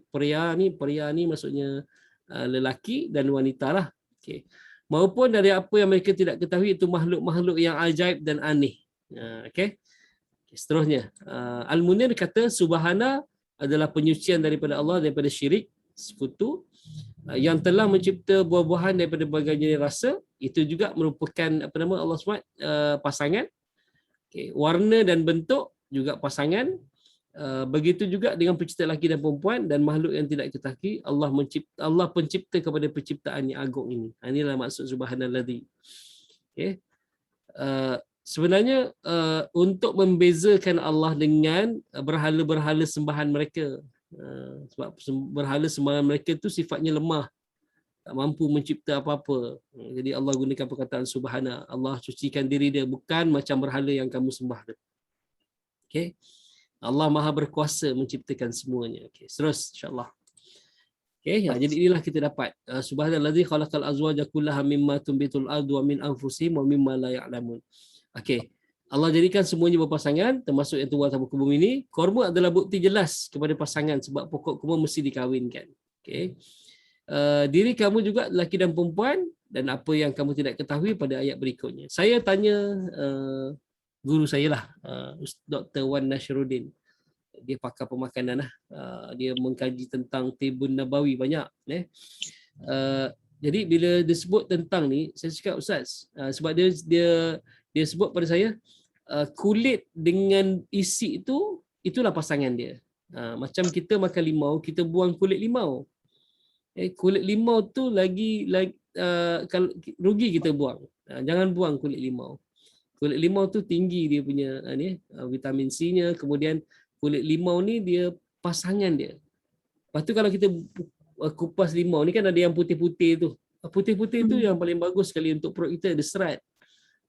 pria ni maksudnya lelaki dan wanita lah. Okay. Maupun dari apa yang mereka tidak ketahui itu makhluk-makhluk yang ajaib dan aneh. Okay. Seterusnya, Al-Munir kata subhana adalah penyucian daripada Allah daripada syirik, sekutu, yang telah mencipta buah-buahan daripada berbagai jenis rasa. Itu juga merupakan Allah SWT pasangan. Okay. Warna dan bentuk juga pasangan. Begitu juga dengan pencipta lelaki dan perempuan dan makhluk yang tidak ketahui. Allah pencipta kepada penciptaan yang agung ini. Inilah maksud subhanalladzi. Okay. Sebenarnya untuk membezakan Allah dengan berhala-berhala sembahan mereka. Sebab berhala sembahan mereka tu sifatnya lemah, tak mampu mencipta apa-apa. Jadi Allah gunakan perkataan subhana. Allah sucikan diri dia, bukan macam berhala yang kamu sembah tu. Okey. Allah Maha berkuasa menciptakan semuanya. Okey, terus insya-Allah. Okey, jadi inilah kita dapat subhanallazi khalaqal azwaja kullaha mimma tumbitul ardu wa min anfusihim wa mimma la ya'lamun. Okey. Allah jadikan semuanya berpasangan, termasuk yang tumbuh atas muka bumi ini. Kurma adalah bukti jelas kepada pasangan sebab pokok kurma mesti dikahwinkan. Okey. Diri kamu juga lelaki dan perempuan dan apa yang kamu tidak ketahui pada ayat berikutnya. Saya tanya guru saya lah, Dr. Wan Nasruddin. Dia pakar pemakanan lah. Dia mengkaji tentang Tibun Nabawi banyak. Jadi bila disebut tentang ni, saya cakap Ustaz, sebab dia sebut pada saya, kulit dengan isi itu, itulah pasangan dia. Macam kita makan limau, kita buang kulit limau. Kulit limau tu lagi kalau rugi kita buang. Jangan buang kulit limau. Kulit limau tu tinggi dia punya vitamin C-nya, kemudian kulit limau ni dia pasangan dia. Lepas tu kalau kita kupas limau ni kan ada yang putih-putih tu. Putih-putih tu yang paling bagus sekali untuk perut kita, dia serat.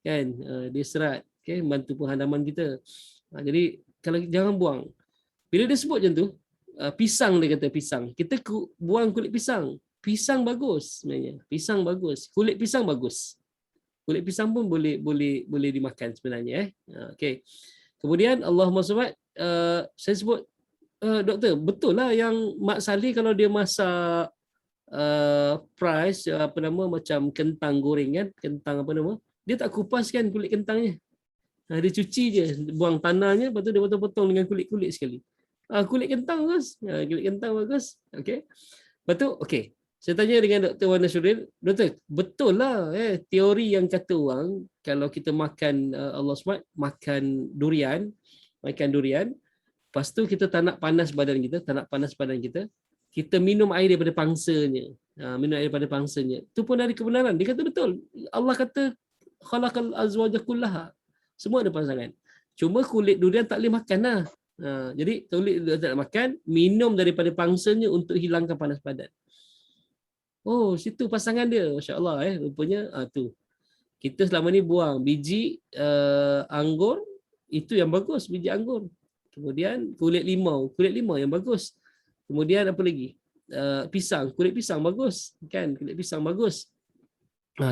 Kan? Dia serat, okay? Bantu penghadaman kita. Jadi kalau jangan buang. Bila dia sebut macam tu, pisang dia kata pisang. Kita buang kulit pisang. Pisang bagus sebenarnya. Pisang bagus. Kulit pisang bagus. Kulit pisang pun boleh dimakan sebenarnya. Okey. Kemudian Allahumma salli, saya sebut doktor, betul lah yang Mak Saleh kalau dia masak macam kentang goreng kan, kentang dia tak kupaskan kulit kentangnya. Dia cuci je, buang tanahnya, lepas tu dia potong-potong dengan kulit-kulit sekali. Kulit kentang bagus. Kulit kentang bagus. Okey. Lepas tu okey. Saya tanya dengan Dr. Wan Nasruddin, doktor, betul lah teori yang kata orang kalau kita makan Allah SWT, makan durian, lepas tu kita tak nak panas badan kita, kita minum air daripada pangsanya. Minum air daripada pangsanya. Itu pun dari kebenaran. Dia kata betul. Allah kata khalaqal azwaja kullaha. Semua ada pasangan. Cuma kulit durian tak boleh makan lah. Jadi kulit durian tak boleh makan, minum daripada pangsanya untuk hilangkan panas badan. Oh, situ pasangan dia. Masya-Allah rupanya tu. Kita selama ni buang biji anggur, itu yang bagus, biji anggur. Kemudian kulit limau yang bagus. Kemudian apa lagi? Pisang, kulit pisang bagus, kan? Kulit pisang bagus.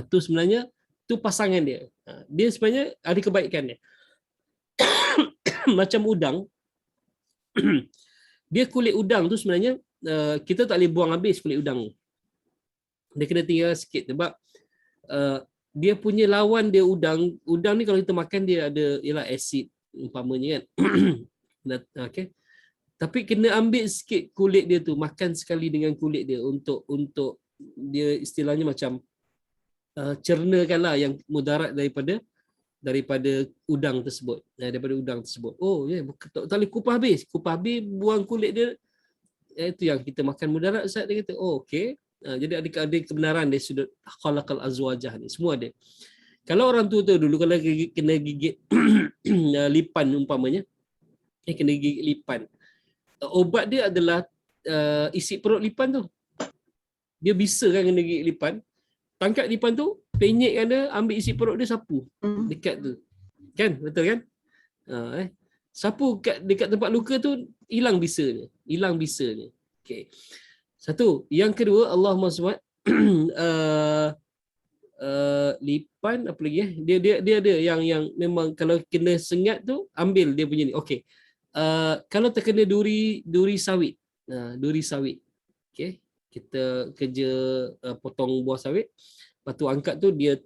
Tu sebenarnya tu pasangan dia. Dia sebenarnya ada kebaikan dia. Macam udang. Dia kulit udang tu sebenarnya kita tak boleh buang habis kulit udang. Dia kena tinggal sikit sebab dia punya lawan dia udang. Udang ni kalau kita makan dia ada ialah asid umpamanya kan. Okey. Tapi kena ambil sikit kulit dia tu, makan sekali dengan kulit dia untuk dia istilahnya macam cernakanlah yang mudarat daripada udang tersebut. Daripada udang tersebut. Oh ya, tak boleh kupas habis buang kulit dia. Itu yang kita makan mudarat. Ustaz dia kata, oh okey. Jadi ada kebenaran dari sudut khalaqal azwajah ni, semua ada. Kalau orang tua tu dulu kalau kena gigit lipan umpamanya, kena gigit lipan. Ubat dia adalah isi perut lipan tu. Dia bisa kan kena gigit lipan. Tangkap lipan tu, penyekkan dia, ambil isi perut dia, sapu dekat tu. Kan? Betul kan? Sapu dekat tempat luka tu, hilang bisa dia. Okey. Satu. Yang kedua, Allahumma SWT lipan apa lagi dia ada yang memang kalau kena sengat tu ambil dia punya ni. Okey. Kalau terkena duri sawit. Duri sawit. Okey. Kita kerja potong buah sawit. Lepas tu angkat tu dia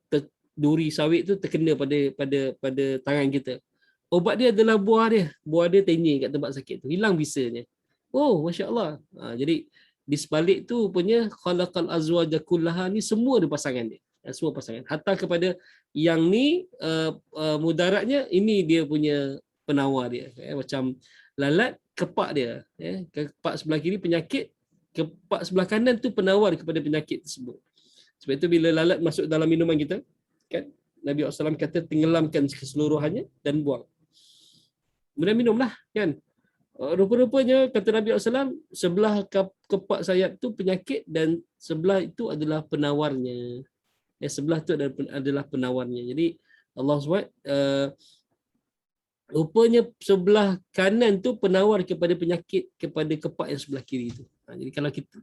duri sawit tu terkena pada tangan kita. Ubat dia adalah buah dia. Buah dia tenyir kat tempat sakit tu. Hilang bisanya. Oh, masya-Allah. Jadi di sebalik tu punya khalaqal azwaja kullaha ni semua ada pasangan dia. Semua pasangan. Hatta kepada yang ni mudaratnya ini dia punya penawar dia. Macam lalat kepak dia. Kepak sebelah kiri penyakit, kepak sebelah kanan tu penawar kepada penyakit tersebut. Sebab itu bila lalat masuk dalam minuman kita, kan Nabi SAW kata tenggelamkan keseluruhannya dan buang. Kemudian minumlah, kan. Rupa-rupanya kata Nabi SAW, sebelah kepak sayap tu penyakit dan sebelah itu adalah penawarnya. Sebelah tu adalah penawarnya. Jadi Allah SWT rupanya sebelah kanan tu penawar kepada penyakit kepada kepak yang sebelah kiri tu. Jadi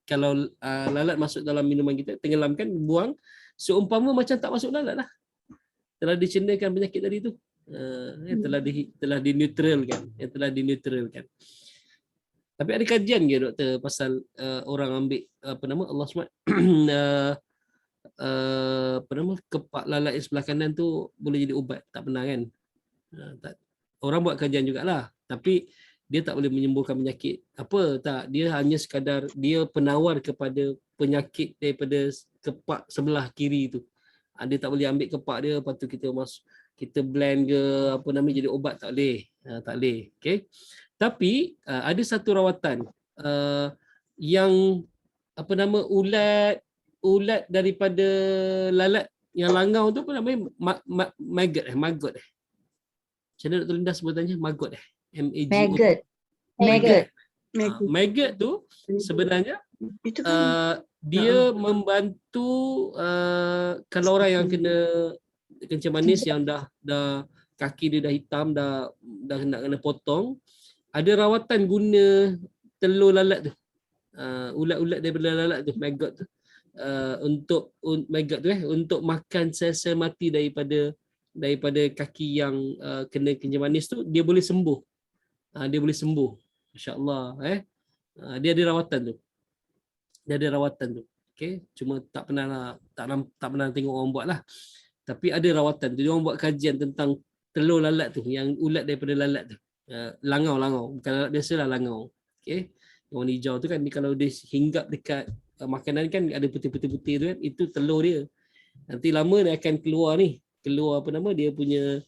kalau lalat masuk dalam minuman kita, tenggelamkan, buang, seumpama macam tak masuk lalat lah. Telah dicernakan penyakit tadi tu. Telah dineutralkan. Tapi ada kajian ke doktor pasal orang ambil Allah SWT kepak lalat yang sebelah kanan tu boleh jadi ubat? Tak pernah kan? Tak. Orang buat kajian jugalah, tapi dia tak boleh menyembuhkan penyakit. Apa tak? Dia hanya sekadar dia penawar kepada penyakit daripada kepak sebelah kiri tu. Dia tak boleh ambil kepak dia, lepas tu kita blend ke jadi ubat, tak boleh. Tak boleh. Okey. Tapi ada satu rawatan yang ulat daripada lalat yang langau tu apa namanya? Maggot. Macam mana Dr. Linda sebutannya? Maggot. Maggot. Maggot tu sebenarnya dia membantu kalau orang yang kena kencing manis yang dah kaki dia dah hitam, dah nak kena potong, ada rawatan guna telur lalat tu. Ulat-ulat daripada lalat tu, maggot tu. Untuk makan sel-sel mati daripada kaki yang kena kencing manis tu, dia boleh sembuh. Masya-Allah. Dia ada rawatan tu. Okey, cuma tak pernah tengok orang buat lah. Tapi ada rawatan tu. Dia orang buat kajian tentang telur lalat tu, yang ulat daripada lalat tu. Langau. Bukan lalat biasa lah, langau. Okey. Yang warna hijau tu kan, kalau dia hinggap dekat makanan kan ada putih-putih tu kan, itu telur dia. Nanti lama dia akan keluar dia punya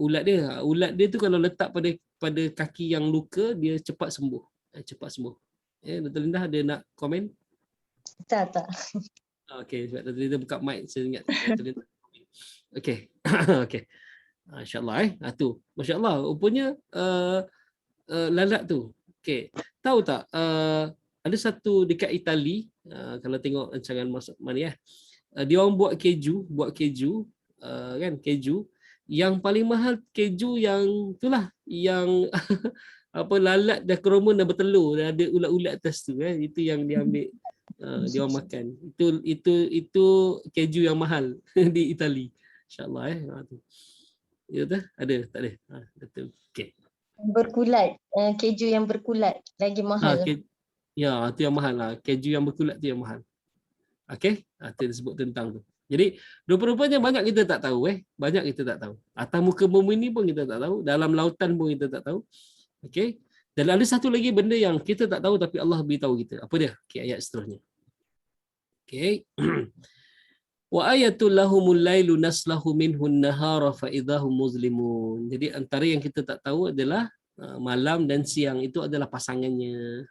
ulat dia. Ulat dia tu kalau letak pada kaki yang luka, dia cepat sembuh. Dr. Linda ada nak komen? Tak. Okey, sebab Dr. Linda buka mic, saya ingat Dr. Linda. Okey. Okey. Masya-Allah tu. Masya-Allah, rupanya lalat tu. Okey. Tahu tak ada satu dekat Itali, kalau tengok rancangan masuk mana dia orang buat keju kan, keju yang paling mahal, keju yang itulah yang lalat dah kerumun dah bertelur, dah ada ulat-ulat atas tu kan, itu yang dia ambil dia orang makan. Itu keju yang mahal di Itali. Insya-Allah tu. Ya tu ada tak ada? Betul. Okey. Berkulat, keju yang berkulat lagi mahal. Ya, itu yang mahal lah. Keju yang berkulat tu yang mahal. Okey, itu disebut tentang tu. Jadi rupa-rupanya banyak kita tak tahu banyak kita tak tahu. Atas muka bumi ni pun kita tak tahu, dalam lautan pun kita tak tahu. Okey. Dan ada satu lagi benda yang kita tak tahu tapi Allah beritahu kita. Apa dia? Okey, ayat seterusnya. Okey. Wa ayatul lahumul lailu naslahu minhun nahara fa idahum muzlimun. Jadi antara yang kita tak tahu adalah malam dan siang itu adalah pasangannya.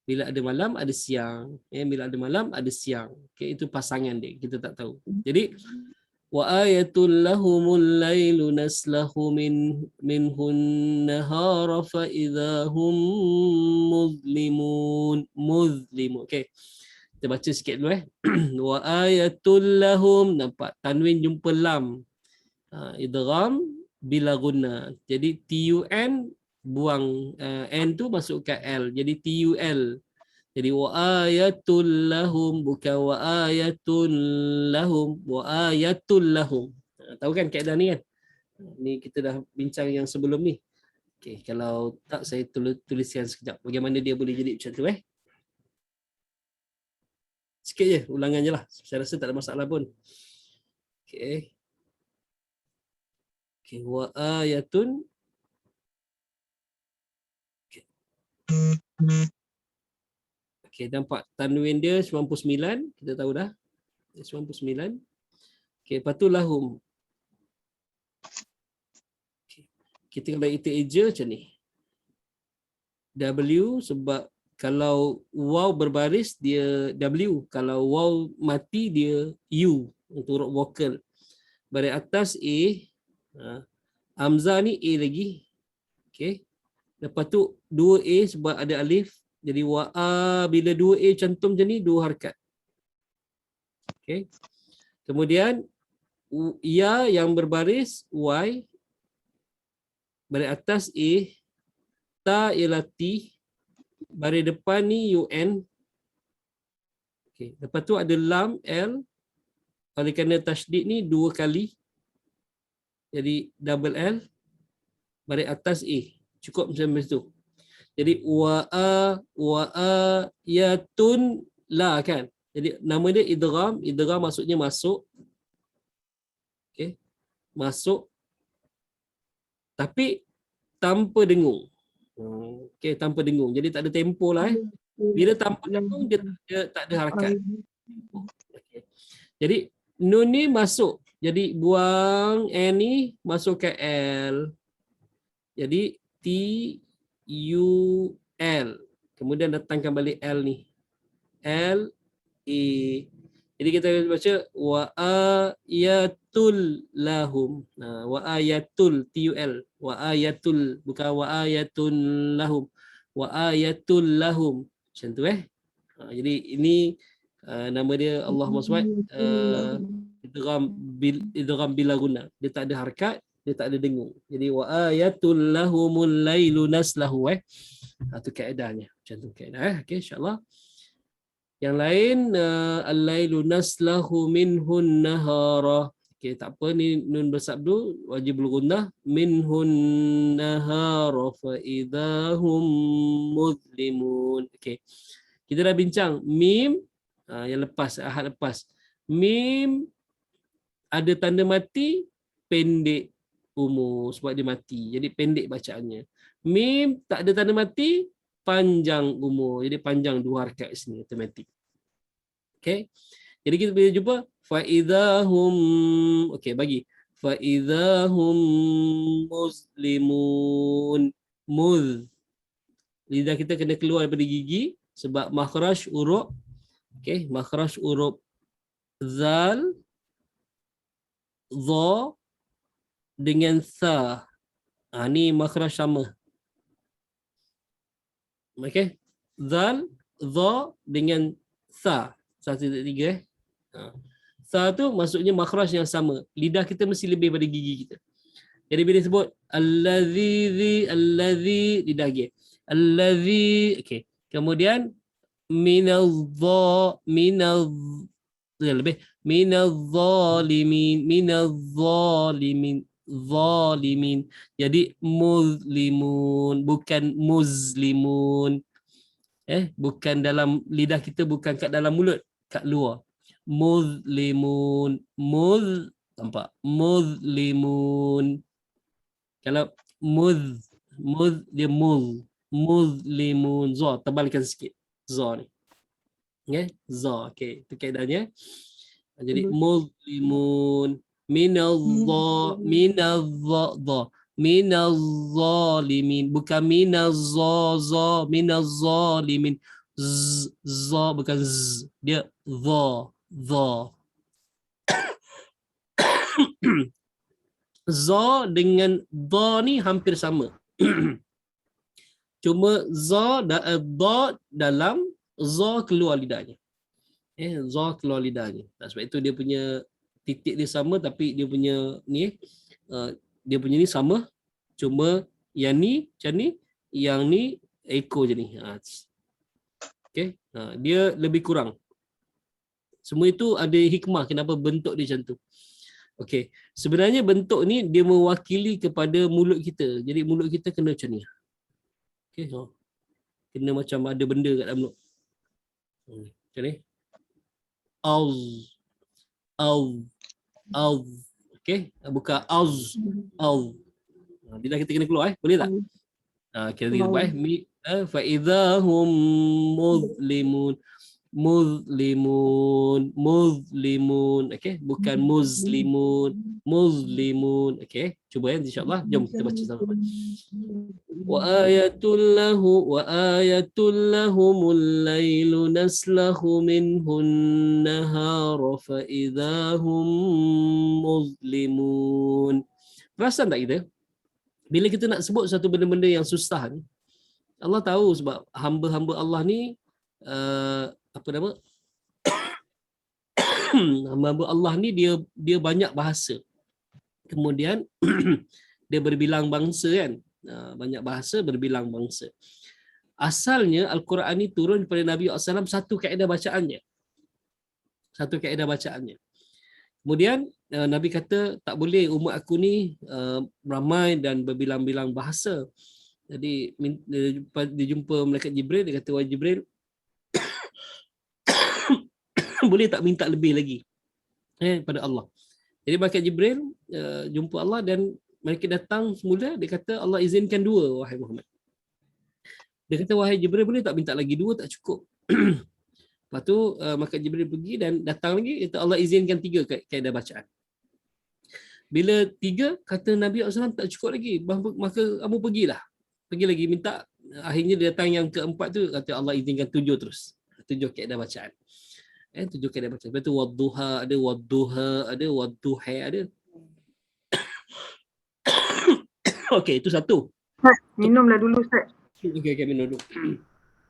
Bila ada malam ada siang, bila ada malam ada siang. Okay, itu pasangan dia, kita tak tahu. Jadi wa ayatul lahumul lailu naslahu minhun nahara fa idahum muzlimun. Okey. Kita baca sikit dulu wa ayatul lahum, nampak tanwin jumpa lam. Idgham bila guna. Jadi TUN buang N tu masuk ke L. Jadi TUL. Jadi wa ayatul lahum, bukan wa ayatul lahum, wa ayatul lahum. Tahu kan kaedah ni kan? Ni kita dah bincang yang sebelum ni. Okey, kalau tak saya tuliskan sekejap bagaimana dia boleh jadi macam tu Sikit je, ulangan je lah. Saya rasa tak ada masalah pun. Okey. Okey, wa ayatun. Okey, nampak tanwin dia 99, kita tahu dah. 99. Okey, lepas tu lahum. Okay. Kita kalau kita eja macam ni. W sebab kalau waw berbaris dia W, kalau waw mati dia U untuk huruf vokal. Baris atas A, hamzah ni A lagi. Okey. Lepas tu 2A sebab ada alif. Jadi wa'a, bila 2A cantum macam ni, 2 harakat. Okey. Kemudian ya yang berbaris Y, baris atas A, ta ialah T, baris depan ni UN. Okey. Lepas tu ada lam L. Oleh kerana tasydid ni 2 kali. Jadi double L. Baris atas A. Cukup macam tu. Jadi yatun la kan. Jadi nama dia idgham. Idgham maksudnya masuk. Okey. Masuk. Tapi tanpa dengung. Okey, tanpa dengung. Jadi tak ada tempo lah Bila tanpa dengung dia tak ada harakat. Okay. Jadi nun ni masuk. Jadi buang N ni masuk ke L. Jadi T U L. Kemudian datangkan balik L ni. L E. Jadi kita baca wa ayatul lahum. Wa ayatul T U L. Wa ayatul, bukan wa ayatul lahum. Wa ayatul lahum. Macam tu jadi ini nama dia Allah SWT idgham bila guna. Dia tak ada harakat, dia tak ada dengung. Jadi wa ayatul lahumul lailu naslahu itu kaedahnya. Macam tu kaedah okey insya-Allah. Yang lain al-lailu naslahu minhun nahara. Okey tak apa ni nun bersabdu wajib gunnah minhun nahara fa idahum muzlimun. Okey. Kita dah bincang mim yang lepas ahad lepas. Mim ada tanda mati pendek umur sebab dia mati. Jadi pendek bacaannya. Mim tak ada tanda mati panjang umur. Jadi panjang 2 harakat sini automatik. Okey. Jadi kita boleh jumpa fa idahum okey bagi fa idahum muslimun muz. Lidah kita kena keluar daripada gigi sebab makhraj huruf okey makhraj huruf zal dha dengan sa. Ni makhraj sama. Okey. Zal, dha dengan sa. 1.3 Sa tu maksudnya makhraj yang sama. Lidah kita mesti lebih pada gigi kita. Jadi bila sebut allazi lidah gigi. Allazi okey. Kemudian lebih zalimin. Jadi muzlimun bukan muzlimun. Bukan dalam lidah kita, bukan kat dalam mulut, kat luar. Muzlimun. Nampak? Muzlimun. Kalau dia muzlimun. Za, tebalkan sikit. Za ni. Okay? Za. Okay. Itu kaedahnya. Jadi muzlimun. Minaz-zalimin. Bukan minaz-zalimin. Za bukan z. Dia za. Za dengan da ni hampir sama. Cuma za dan da dalam, za keluar lidahnya. Za keluar lidahnya. Sebab itu dia punya titik dia sama tapi dia punya ni sama, cuma yang ni macam ni, yang ni ekor je ni. Okey. Dia lebih kurang. Semua itu ada hikmah kenapa bentuk dia macam tu. Okey. Sebenarnya bentuk ni dia mewakili kepada mulut kita. Jadi mulut kita kena macam ni. Okey. Kena macam ada benda kat dalam mulut. Macam ni. Al. Okey. Bukan az. Lidah kita kena keluar boleh tak? Kita tinggal buat fa idzahum muzlimun. Okey, bukan muzlimun. Okey, cuba insya-Allah. Jom kita baca sama-sama. Wa ayatul lahumul lailu naslahu minhun nahara fa idzahum muzlimun. Perasan tak kita? Bila kita nak sebut satu benda-benda yang susah ni, Allah tahu sebab hamba-hamba Allah ni hamba-hamba Allah ni dia banyak bahasa. Kemudian dia berbilang bangsa kan. Banyak bahasa, berbilang bangsa. Asalnya Al-Quran ni turun kepada Nabi SAW satu kaedah bacaannya. Kemudian Nabi kata tak boleh umat aku ni ramai dan berbilang-bilang bahasa. Jadi dia jumpa malaikat Jibril, dia kata, wahai Jibril, boleh tak minta lebih lagi pada Allah. Jadi malaikat Jibril jumpa Allah dan malaikat datang semula, dia kata Allah izinkan 2 wahai Muhammad. Dia kata wahai Jibril, boleh tak minta lagi 2, tak cukup. Lepas tu malaikat Jibril pergi dan datang lagi, kata Allah izinkan 3 kaedah bacaan. Bila 3 kata Nabi SAW tak cukup lagi, maka kamu pergilah. Pergi lagi minta. Akhirnya dia datang yang keempat tu, kata Allah izinkan 7 terus. 7 kaedah bacaan. 7 kaedah bacaan. Lepas tu wadduha ada, wadduha ada. Okey, itu satu. Ustaz, minumlah dulu Ustaz. Okey, minum dulu.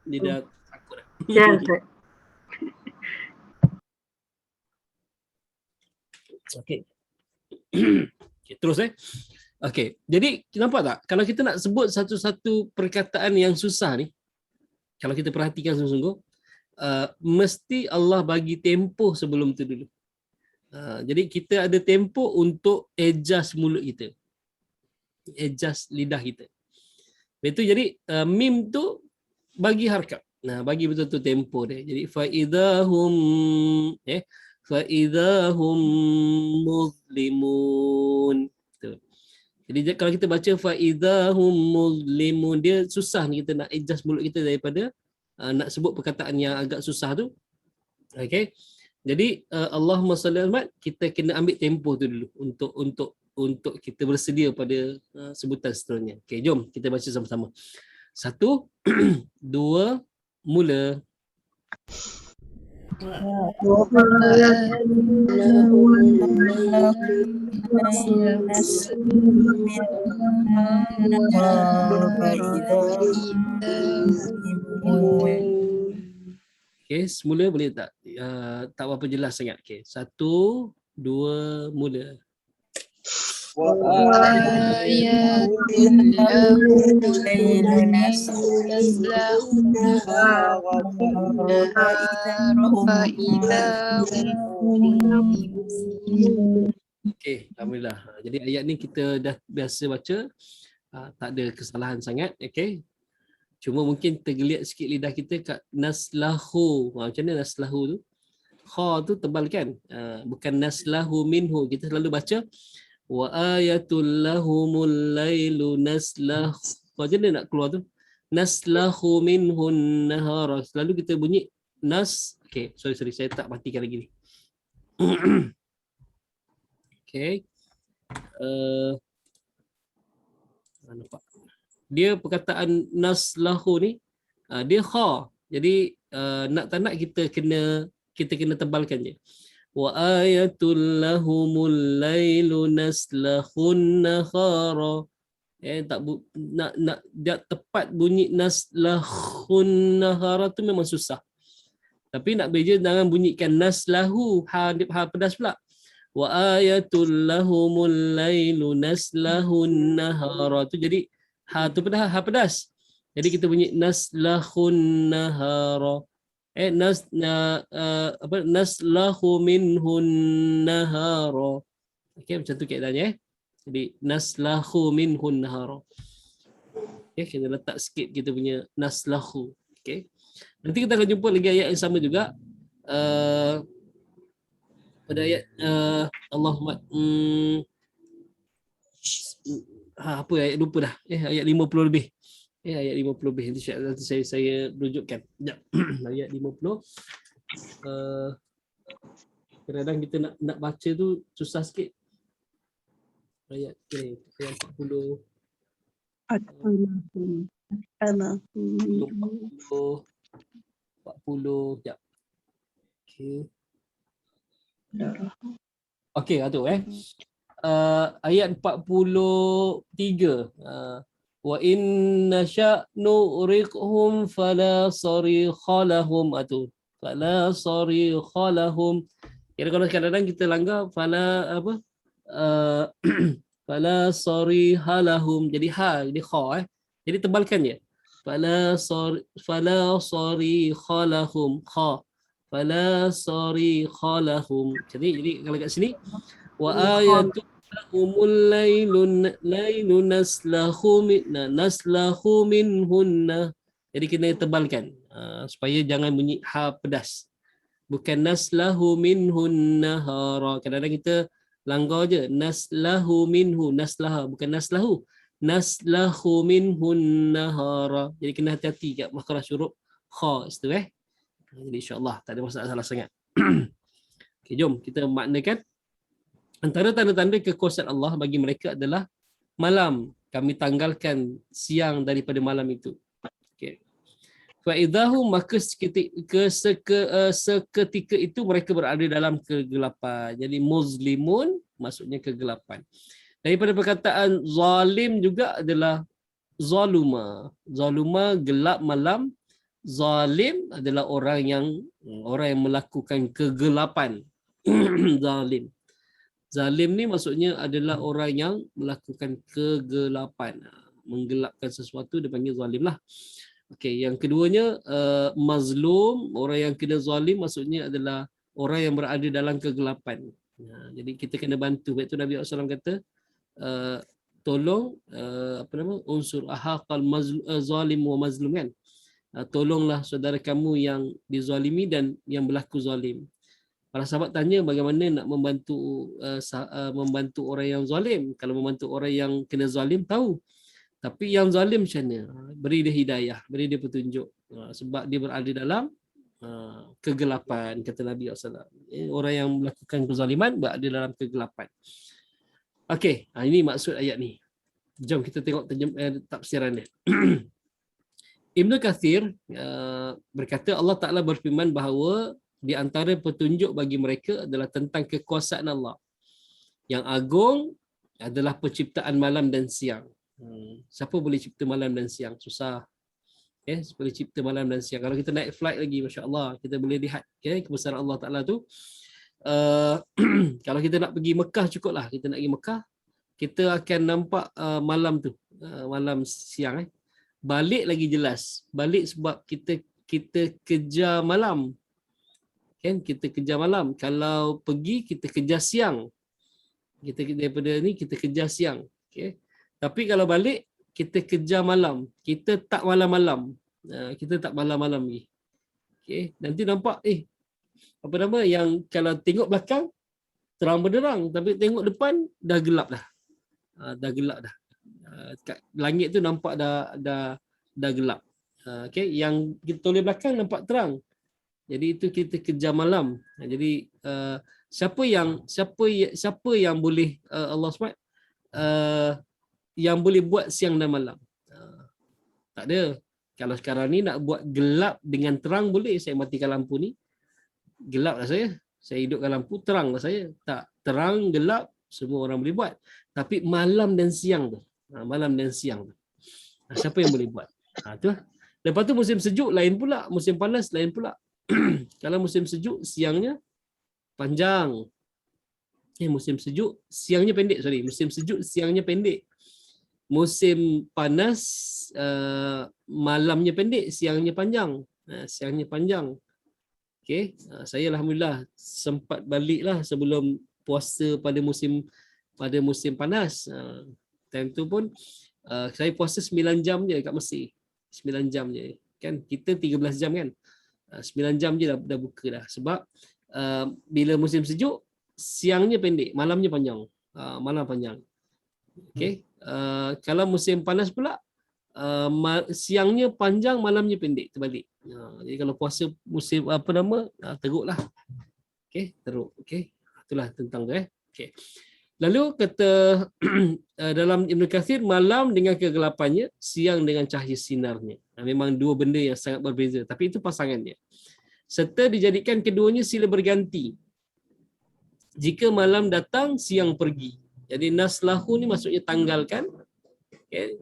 Dia dah takut dah. Ya Ustaz. Okey. Okay, terus Okey. Jadi nampak tak? Kalau kita nak sebut satu-satu perkataan yang susah ni, kalau kita perhatikan sungguh-sungguh, mesti Allah bagi tempoh sebelum tu dulu. Jadi kita ada tempoh untuk adjust mulut kita. Adjust lidah kita. Itu jadi mim tu bagi harkat. Bagi betul-betul tempoh dia. Jadi fa'idhahum muzlimun. Jadi kalau kita baca fa'idhahum muzlimun, dia susah ni kita nak adjust mulut kita daripada nak sebut perkataan yang agak susah tu. Okey. Jadi Allahumma salli alaihi, kita kena ambil tempoh tu dulu untuk kita bersedia pada sebutan seterusnya. Okey, jom kita baca sama-sama. 1 2 mula. Okey, semula boleh tak? Tak berapa jelas sangat. Okey, 1 2 mula. Okey, alhamdulillah. Jadi ayat ni kita dah biasa baca, tak ada kesalahan sangat. Okey. Cuma mungkin tergeliat sikit lidah kita kat naslahu. Macam mana naslahu tu? Kha tu tebalkan. Bukan naslahu minhu. Kita selalu baca wa ayatul lahumul lailu naslah. Macam mana nak keluar tu? Naslahu minhun nahara. Selalu kita bunyi nas. Okay, sorry saya tak matikan lagi ni. Okay. Nampak. Dia perkataan naslahu ni dia kha. Jadi nak tak nak kita kena tebalkan je. Wa ayatul lahumul lailu naslahun nahara. Nak dia tepat bunyi naslahun nahara tu memang susah. Tapi nak beja jangan bunyikan naslahu ha pedas pula. Wa ayatul lahumul lailu naslahun nahara tu jadi ha tu pedas ha pedas. Jadi kita bunyi naslahun nahara. Naslahu minhun nahara. Okey macam tu kaedahnya Jadi naslahu minhun nahara. Okey kita letak sikit kita punya naslahu. Okey. Nanti kita akan jumpa lagi ayat yang sama juga. Pada ayat Allahumma apa ayat lupa dah. Ayat 50 lebih. Ayat 50 lebih nanti saya rujukkan. Sekejap. Ayat 50. Kadang-kadang kita nak baca tu susah sikit. Ayat 40. 40. Sekejap. Okey, tu ayat 43. Wa inna sya'nu riqhum fala sarikha lahum fala sarikha lahum. Kira kalau kadang-kadang kita langgar fala apa fala sarikha lahum jadi ha dia kha jadi tebalkan je fala sarikha lahum kha fala sarikha lahum. Jadi kalau kat sini wa ayatul lahumul lailun naslahu minhunna. Jadi kena tebalkan supaya jangan bunyi ha pedas. Bukan naslahu minhunna hara. Kadang-kadang kita langgar je naslahu minhu naslaha bukan naslahu. Naslahu minhunna hara. Jadi kena hati-hati kat makhraj huruf kha situ Jadi insya-Allah tak ada masalah sangat. Okey jom kita maknakan. Antara tanda-tanda kekuasaan Allah bagi mereka adalah malam. Kami tanggalkan siang daripada malam itu. Okey. Fa idahum maka seketika itu mereka berada dalam kegelapan. Jadi muzlimun maksudnya kegelapan. Daripada perkataan zalim juga adalah zaluma. Zaluma gelap malam. Zalim adalah orang yang melakukan kegelapan. Zalim. Zalim ni maksudnya adalah orang yang melakukan kegelapan. Menggelapkan sesuatu dia panggil zalim lah. Okey, yang keduanya mazlum, orang yang kena zalim maksudnya adalah orang yang berada dalam kegelapan. Jadi kita kena bantu. Sebab itu Nabi SAW kata tolong unsur ahaqal zalim wa mazlum kan. Tolonglah saudara kamu yang dizalimi dan yang berlaku zalim. Para sahabat tanya bagaimana nak membantu orang yang zalim. Kalau membantu orang yang kena zalim tahu. Tapi yang zalim macam mana? Beri dia hidayah, beri dia petunjuk. Sebab dia berada dalam kegelapan kata Nabi SAW. Orang yang melakukan kezaliman berada dalam kegelapan. Okey, ini maksud ayat ni. Jom kita tengok tafsiran dia. Ibnu Katsir berkata Allah Ta'ala berfirman bahawa di antara petunjuk bagi mereka adalah tentang kekuasaan Allah. Yang agung adalah penciptaan malam dan siang. Siapa boleh cipta malam dan siang? Susah. Boleh cipta malam dan siang. Kalau kita naik flight lagi, Masya Allah, kita boleh lihat kebesaran Allah Ta'ala tu. Kalau kita nak pergi Mekah cukuplah. Kita nak pergi Mekah, kita akan nampak malam tu. Malam siang. Balik lagi jelas. Balik sebab kita kejar malam. Kan kita kejar malam. Kalau pergi kita kejar siang. Kita daripada ni kita kejar siang. Okey. Tapi kalau balik kita kejar malam. Kita tak malam-malam. Kita tak malam-malam lagi. Okey, nanti nampak apa nama, yang kalau tengok belakang terang benderang, tapi tengok depan dah gelap dah. Dah gelap dah. Kat langit tu nampak dah gelap. Okey, yang kita toleh belakang nampak terang. Jadi itu kita kejar malam. Jadi siapa yang boleh Allah SWT yang boleh buat siang dan malam? Tak ada. Kalau sekarang ni nak buat gelap dengan terang boleh. Saya matikan lampu ni, gelap lah saya. Saya hidupkan lampu, terang lah saya. Tak, terang, gelap, semua orang boleh buat. Tapi malam dan siang tu, malam dan siang tu, siapa yang boleh buat? Tu lah. Lepas tu musim sejuk lain pula, musim panas lain pula. Kalau musim sejuk siangnya panjang. Musim sejuk siangnya pendek, musim sejuk siangnya pendek. Musim panas malamnya pendek, siangnya panjang. Siangnya panjang. Okey, saya alhamdulillah sempat baliklah sebelum puasa pada musim panas. Time tu pun saya puasa 9 jam je kat Mesir. 9 jam je. Kan kita 13 jam kan. 9 jam je dah buka dah. Sebab bila musim sejuk siangnya pendek, malamnya panjang. Malam panjang. Okey. Kalau musim panas pula siangnya panjang, malamnya pendek, terbalik. Jadi kalau puasa musim teruklah. Okey, teruk. Okey. Itulah tentang tu Okey. Lalu kata dalam Ibn Kathir, malam dengan kegelapannya, siang dengan cahaya sinarnya. Memang dua benda yang sangat berbeza, tapi itu pasangannya. Serta dijadikan keduanya sila berganti. Jika malam datang, siang pergi. Jadi naslahu ni maksudnya tanggalkan. Okay.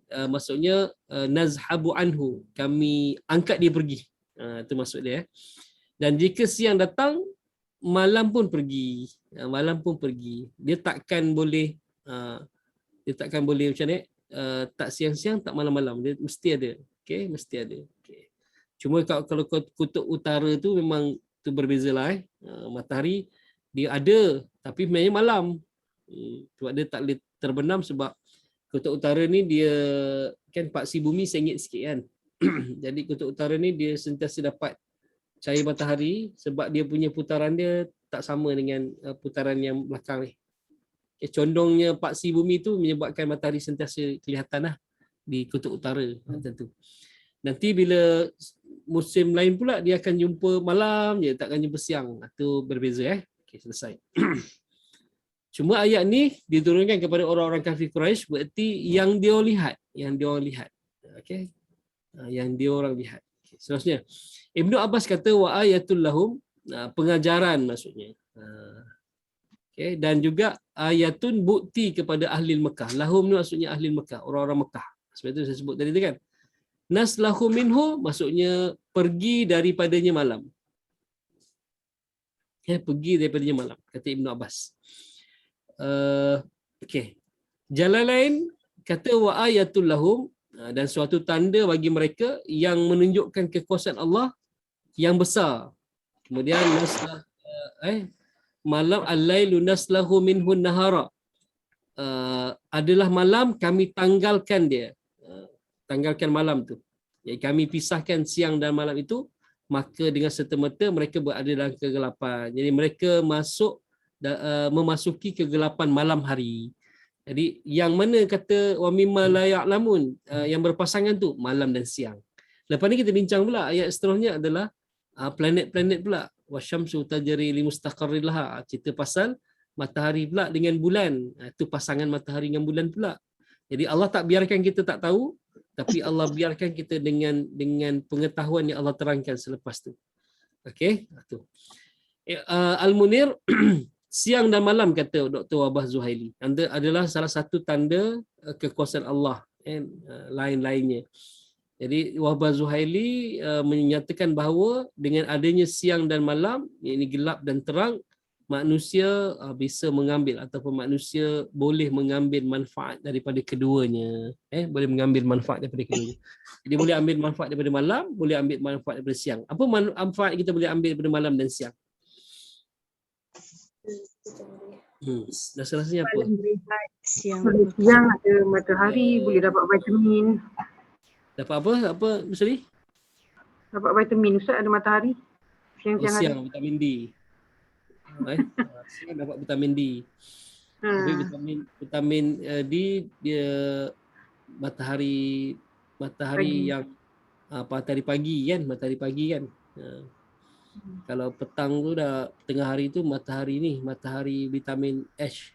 Maksudnya nazhabu anhu, kami angkat dia pergi. Itu maksud dia. Dan jika siang datang, malam pun pergi. Malam pun pergi. Dia takkan boleh macam ni, tak siang-siang, tak malam-malam. Dia mesti ada. Okay, mesti ada. Okay. Cuma kalau kutub utara tu memang tu berbezalah. Matahari dia ada, tapi sebenarnya malam. Sebab dia tak boleh terbenam sebab kutub utara ni dia kan paksi bumi sengit sikit kan. Jadi kutub utara ni dia sentiasa dapat cahaya matahari sebab dia punya putaran dia tak sama dengan putaran yang belakang ni. Condongnya paksi bumi tu menyebabkan matahari sentiasa kelihatan lah di kutub utara tentu. Nanti bila musim lain pula dia akan jumpa malam je, takkan jumpa siang. Itu berbeza Okey, selesai. Cuma ayat ni diturunkan kepada orang-orang kafir Quraisy, berarti yang dia lihat, okey. Yang dia orang lihat. Okay. Seterusnya Ibnu Abbas kata wa ayatul lahum, pengajaran maksudnya. Okay. Dan juga ayatun bukti kepada ahli Mekah. Lahum ni maksudnya ahli Mekah, orang-orang Mekah. Sebab itu saya sebut tadi tu kan. Naslahu minhu maksudnya pergi daripadanya malam. Pergi daripadanya malam, kata Ibnu Abbas. Okey. Jalan lain kata wa ayatul lahum, dan suatu tanda bagi mereka yang menunjukkan kekuasaan Allah yang besar. Kemudian malam al-lailu naslahu minhu nahara, adalah malam kami tanggalkan dia. Tanggalkan malam tu. Jadi kami pisahkan siang dan malam itu, maka dengan serta-merta mereka berada dalam kegelapan. Jadi mereka memasuki kegelapan malam hari. Jadi yang mana kata wa mimma la ya'lamun, yang berpasangan tu malam dan siang. Lepas ni kita bincang pula ayat seterusnya adalah planet-planet pula. Wasyamsu tajri limustaqarrin laha, cerita pasal matahari pula dengan bulan. Itu pasangan matahari dengan bulan pula. Jadi Allah tak biarkan kita tak tahu, tapi Allah biarkan kita dengan pengetahuan yang Allah terangkan selepas tu. Okey, tu. Al-Munir siang dan malam kata Dr. Wabah Zuhaili adalah salah satu tanda kekuasaan Allah lain-lainnya. Jadi Wabah Zuhaili menyatakan bahawa dengan adanya siang dan malam, ini gelap dan terang, manusia bisa mengambil ataupun manusia boleh mengambil manfaat daripada keduanya. Boleh mengambil manfaat daripada keduanya. Jadi boleh ambil manfaat daripada malam, boleh ambil manfaat daripada siang. Apa manfaat kita boleh ambil daripada malam dan siang? Rasanya apa? Siang. Siang ada matahari, boleh dapat vitamin. Dapat apa? Apa Nusri? Dapat vitamin. Ustaz ada matahari. Siang-siang hari. Siang vitamin D. Siang dapat vitamin D. Tapi vitamin D dia matahari Pagi. yang matahari pagi kan, matahari pagi kan. Kalau petang tu dah tengah hari tu matahari vitamin H.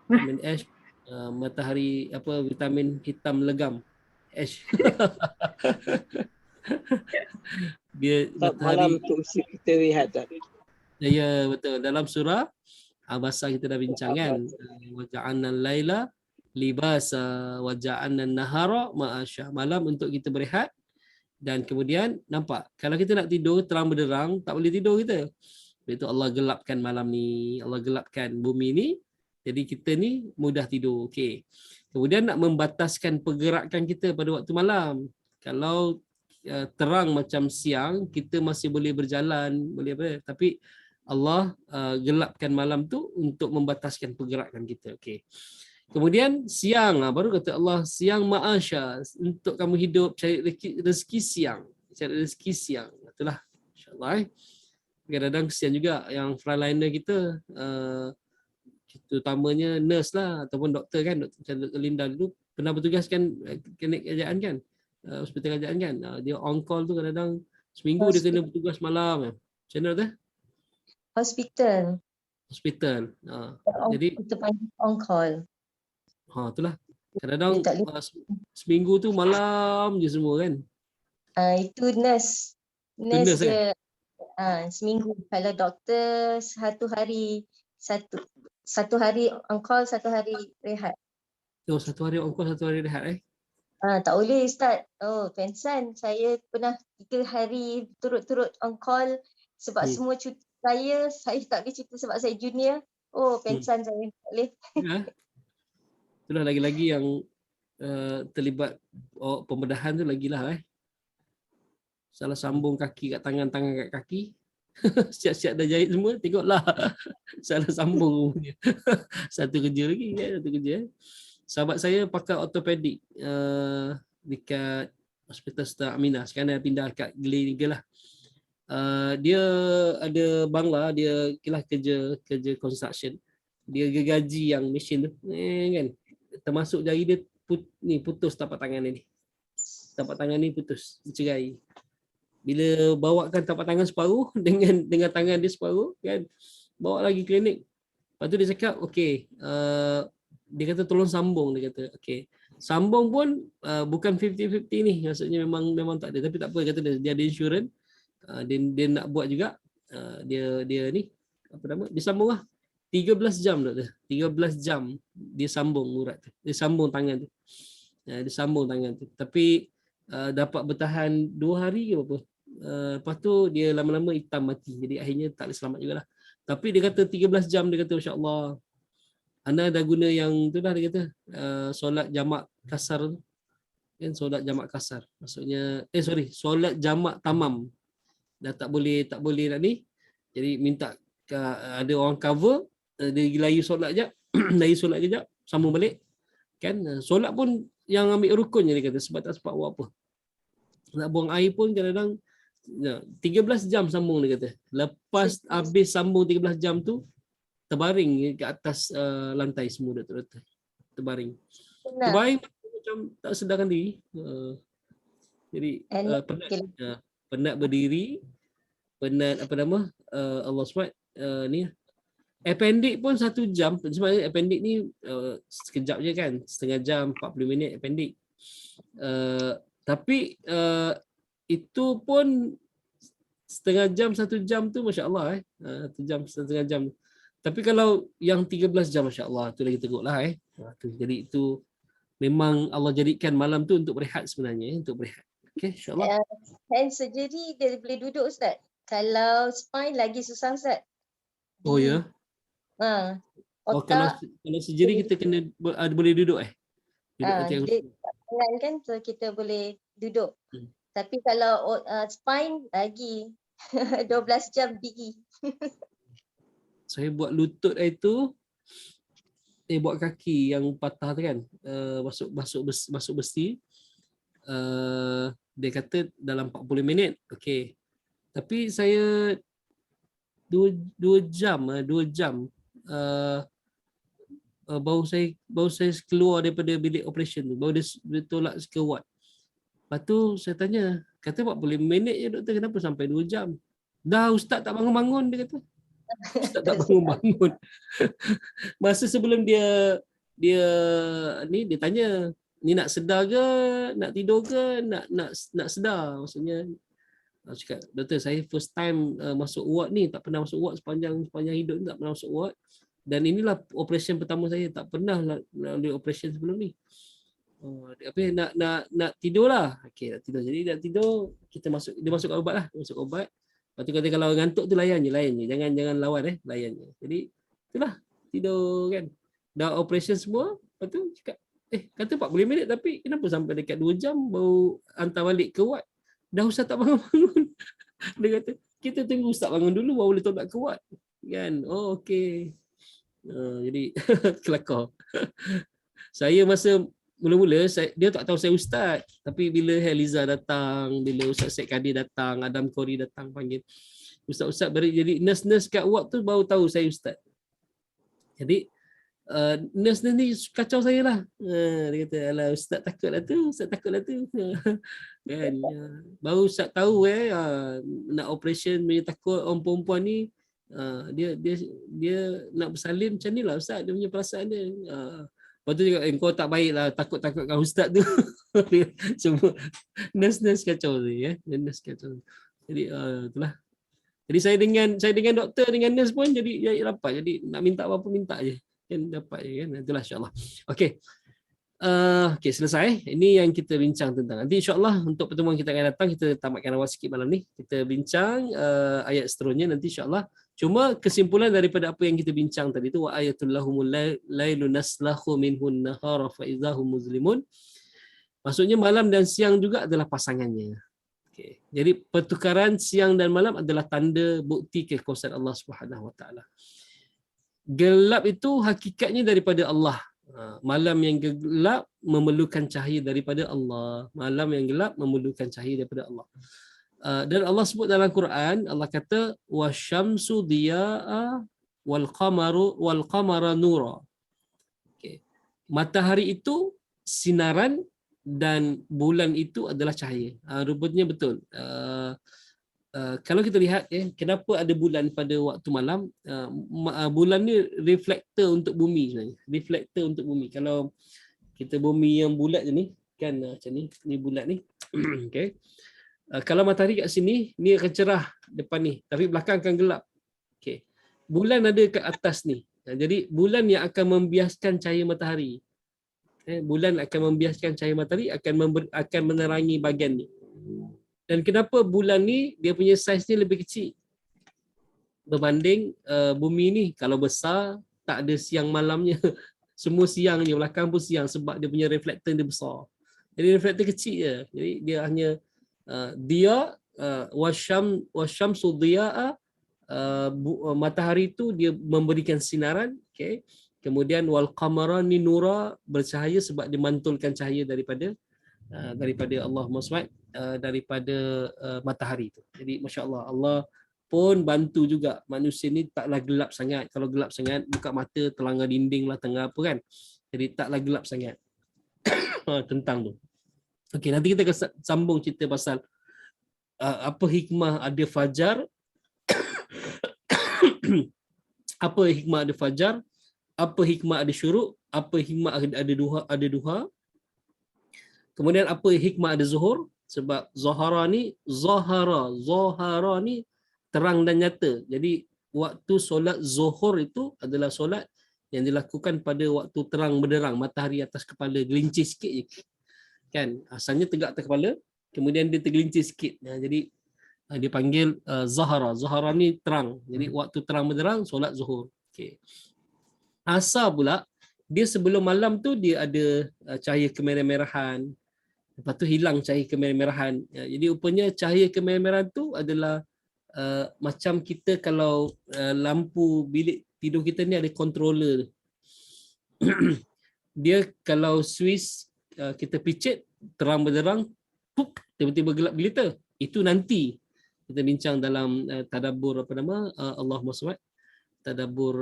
Vitamin H, matahari apa vitamin hitam legam. H. Dia Tak malam matahari. tu kita rehat tak? Ya betul, dalam surah Abasa kita dah bincang kan. Wa ja'alna al-laila libasa wa ja'alna an-nahara ma'asya. Malam untuk kita berehat dan kemudian nampak kalau kita nak tidur terang benderang tak boleh tidur kita. Itu Allah gelapkan malam ni, Allah gelapkan bumi ni. Jadi kita ni mudah tidur. Okey. Kemudian nak membataskan pergerakan kita pada waktu malam. Kalau terang macam siang kita masih boleh berjalan, boleh apa? Tapi Allah gelapkan malam tu untuk membataskan pergerakan kita. Okey. Kemudian siang baru kata Allah siang ma'asya untuk kamu hidup cari rezeki siang. Cari rezeki siang. Itulah insya-Allah. Kadang-kadang kesian juga yang frontliner kita terutamanya nurse lah ataupun doktor kan, Dr. Linda dulu pernah bertugaskan klinik kerajaan kan, hospital kerajaan kan. Dia on call tu kadang-kadang seminggu dia kena bertugas malam. Macam mana tu? Hospital. Jadi kita panggil on call. Itulah. Kadang-kadang seminggu tu malam je semua kan. Itu nurse. Nurse dia seminggu. Kalau doktor satu hari on call, satu hari rehat. Satu hari on call, satu hari rehat Tak boleh Ustaz. Pensan. Saya pernah 3 hari turut-turut on call sebab semua cuti saya tak boleh cuti sebab saya junior. Pensan saya tak boleh. Itulah lagi-lagi yang terlibat pembedahan tu lagilah salah sambung kaki kat tangan kat kaki. Siap-siap dah jahit semua, tengoklah salah sambung punya. Satu kerja lagi kan, satu kerja. Sahabat saya pakai ortopedik dekat Hospital Sultan Aminah. Sekarang dah pindah kat Gleneagles lah. Dia ada bangla, dia kerja construction. Dia gaji yang mesin tu kan. Termasuk jari dia putus tapak tangan ni. Tapak tangan ni putus, bercerai. Bila bawakan tapak tangan separuh dengan tangan dia separuh kan, bawa lagi klinik. Lepas tu dia cakap okey, dia kata tolong sambung, dia kata okey. Sambung pun bukan 50-50 ni, maksudnya memang tak ada, tapi tak apa, dia kata dia ada insurans. Dia nak buat juga. Dia ni apa nama? Dia sambung lah. 13 jam doktor. 13 jam dia sambung urat tu. Dia sambung tangan tu. Dia sambung tangan tu. Tapi dapat bertahan 2 hari ke apa. Lepas tu dia lama-lama hitam mati. Jadi akhirnya tak boleh selamat jugalah. Tapi dia kata 13 jam, dia kata masya-Allah. Anda dah guna yang tu dah, dia kata solat jamak kasar tu. Kan solat jamak kasar. Maksudnya solat jamak tamam. Dah tak boleh nak ni. Jadi minta ada orang cover, dia layu solat jap, layu solat kejap, sambung balik. Kan solat pun yang ambil rukun je dia kata, sebab tak sempat buat apa. Nak buang air pun kadang-kadang 13 jam sambung dia kata. Lepas habis sambung 13 jam tu terbaring ke atas lantai semua dah terbaring. Terbaring macam tak sedarkan diri. Jadi penat berdiri, penat apa nama Allah SWT ni appendix pun 1 jam. Sebenarnya appendix ni sekejap je kan, setengah jam, 40 minit appendix. Tapi itu pun setengah jam, 1 jam tu masya-Allah 1 jam, setengah jam. Tapi kalau yang 13 jam masya-Allah tu lagi teruklah Jadi itu memang Allah jadikan malam tu untuk berehat sebenarnya, untuk berehat. Okey, insya-Allah. Hand surgery dia boleh duduk Ustaz. Kalau spine lagi susah Ustaz. Oh ya. Otak kalau surgery kita kena boleh duduk duduk tangan kan, so kita boleh duduk. Tapi kalau spine lagi 12 jam pergi. Saya buat lutut itu, buat kaki yang patah tu kan, masuk besi. Dia kata dalam 40 minit. Okey. Tapi saya 2 jam baru saya keluar daripada bilik operation tu, baru dia tolak ke ward. Lepas tu saya tanya, kata 45 minit je doktor, kenapa sampai 2 jam? Dah ustaz tak bangun-bangun, dia kata. Ustaz tak bangun-bangun. Masa sebelum dia tanya, ni nak sedar ke, nak tidur ke, nak sedar. Maksudnya cakap, doktor saya first time masuk ward ni, tak pernah masuk ward sepanjang hidup ni, tak pernah masuk ward. Dan inilah operation pertama saya, tak pernah lalui operation sebelum ni. Apa nak tidur lah. Okey, nak tidur. Jadi nak tidur, dia masuk ubat lah, masuk ubat. Lepas tu kata kalau ngantuk tu layan je. Jangan lawan layan je. Jadi itulah tidur kan. Dah operation semua, lepas tu cakap kata 40 minit tapi kenapa sampai dekat 2 jam baru hantar balik ke ward. Dah ustaz tak bangun-bangun. Dia kata kita tunggu ustaz bangun dulu baru boleh tolak ke ward. Kan? Oh okey. Jadi kelakar. Saya masa mula-mula dia tak tahu saya ustaz, tapi bila Heliza datang, bila Ustaz Syed Kadir datang, Adam Kori datang panggil ustaz-ustaz, jadi nurse-nurse kat ward tu baru tahu saya ustaz. Jadi nurse ni kacau saya lah. Dia kata alah ustaz takutlah tu. Kan baru ustaz tahu nak operation punya takut orang perempuan ni. Dia nak bersalin macam ni lah ustaz, dia punya perasaan dia. Lepas tu juga kau tak baik lah takut-takutkan ustaz tu. Semua nurse kacau tu ya. Nurse kacau. Jadi itulah. Jadi saya dengan doktor dengan nurse pun jadi rapat. Jadi nak minta apa-apa minta je. Kan dapat je kan. Itulah insya-Allah. Okey. Okey, selesai. Ini yang kita bincang tentang. Nanti insya-Allah untuk pertemuan kita akan datang kita tamatkan awal sikit malam ni. Kita bincang ayat seterusnya nanti insya-Allah. Cuma kesimpulan daripada apa yang kita bincang tadi tu, wa ayatul lahumul lailu naslahu minhun nahara fa idzahum muzlimun. Maksudnya malam dan siang juga adalah pasangannya. Okey. Jadi pertukaran siang dan malam adalah tanda bukti kekuasaan Allah Subhanahu Wa Taala. Gelap itu hakikatnya daripada Allah. Malam yang gelap memerlukan cahaya daripada Allah. Malam yang gelap memerlukan cahaya daripada Allah. Dan Allah sebut dalam Quran, Allah kata wasyamsu diya'a wal qamara nura. Okay. Matahari itu sinaran dan bulan itu adalah cahaya. Rupanya betul. Kalau kita lihat kenapa ada bulan pada waktu malam, bulan ni reflektor untuk bumi sebenarnya. Reflektor untuk bumi. Kalau kita bumi yang bulat je ni kan macam ni bulat ni. Okey. Kalau matahari kat sini, ni akan cerah depan ni, tapi belakang akan gelap. Okey. Bulan ada kat atas ni. Jadi bulan yang akan membiaskan cahaya matahari. Bulan akan membiaskan cahaya matahari, akan menerangi bahagian ni. Dan kenapa bulan ni dia punya saiz ni lebih kecil berbanding bumi ni? Kalau besar tak ada siang malamnya. Semua siang je, belakang pun siang sebab dia punya reflektor dia besar. Jadi reflektor kecil je. Jadi dia hanya dia wasyamsu diya'a, matahari itu dia memberikan sinaran, okey. Kemudian wal qamara nura, bercahaya sebab dimantulkan cahaya daripada Allahumma SWT, daripada matahari itu. Jadi masya-Allah, Allah pun bantu juga manusia ni taklah gelap sangat. Kalau gelap sangat buka mata terlanggar dinding lah tengah apa kan. Jadi taklah gelap sangat. Tentang tu. Okey, nanti kita akan sambung cerita pasal apa hikmah ada fajar. Apa hikmah ada fajar? Apa hikmah ada syuruk? Apa hikmah ada duha? Kemudian apa hikmah ada zuhur? Sebab zahara ni terang dan nyata. Jadi waktu solat zuhur itu adalah solat yang dilakukan pada waktu terang benderang, matahari atas kepala, gelincir sikit je. Kan, asalnya tegak atas kepala, kemudian dia tergelincir sikit. Jadi dia panggil zahara. Zahara ni terang. Jadi waktu terang benderang solat zuhur. Okey. Asar pula dia sebelum malam tu dia ada cahaya kemerah-merahan. Lepas tu hilang cahaya kemerah-merahan. Jadi rupanya cahaya kemerah-merahan tu adalah macam kita kalau lampu bilik tidur kita ni ada controller. Dia kalau switch kita picit terang benderang, tiba-tiba gelap gelita. Itu nanti. kita bincang dalam tadabbur apa nama Allahumma shalli tadabbur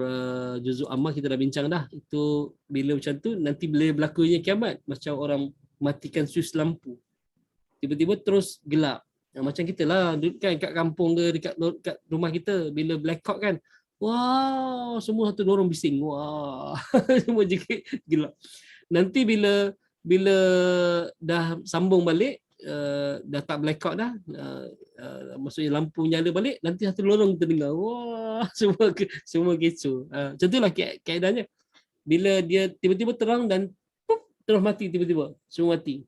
juzuk ammah, kita dah bincang dah. Itu bila macam tu nanti bila berlakunya kiamat macam orang matikan suis lampu. Tiba-tiba terus gelap. Macam kita lah kan kat kampung ke dekat rumah kita bila blackout kan. Wah, semua satu lorong bising. Wah. Semua jekit gelap. Nanti bila dah sambung balik dah tak blackout dah, maksudnya lampu nyala balik, nanti satu lorong terdengar wah semua kecoh. Macam itulah kaedahnya. Bila dia tiba-tiba terang dan pup, terus mati tiba-tiba, semua mati.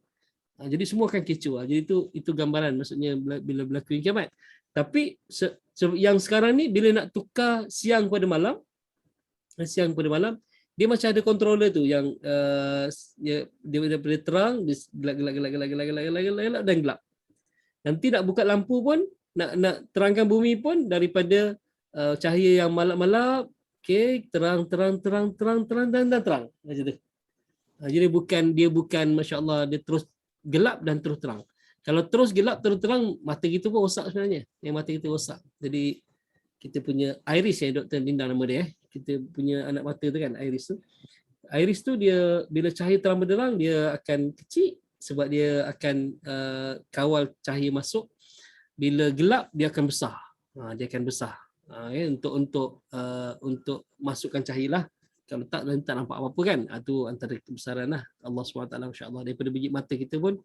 Jadi semua akan kecoh. Jadi itu gambaran maksudnya bila berlaku kiamat. Tapi yang sekarang ni bila nak tukar siang pada malam, dia macam ada controller tu yang dia daripada terang dia gelap dan gelap. Nanti nak buka lampu pun, nak terangkan bumi pun daripada cahaya yang malap-malap, okey, terang dan terang macam tu. Jadi dia bukan masya-Allah dia terus gelap dan terus terang. Kalau terus gelap terus terang, mata kita pun rosak sebenarnya. Yang mata kita rosak. Jadi kita punya iris Dr. Linda nama dia kita punya anak mata tu kan, iris tu. Iris tu dia bila cahaya terang benderang dia akan kecil sebab dia akan kawal cahaya masuk. Bila gelap dia akan besar. Dia akan besar. Ya, untuk masukkan cahaya lah. Kalau tak nanti tak nampak apa-apa kan. Itu antara kebesaran lah Allah SWT masya-Allah. Daripada biji mata kita pun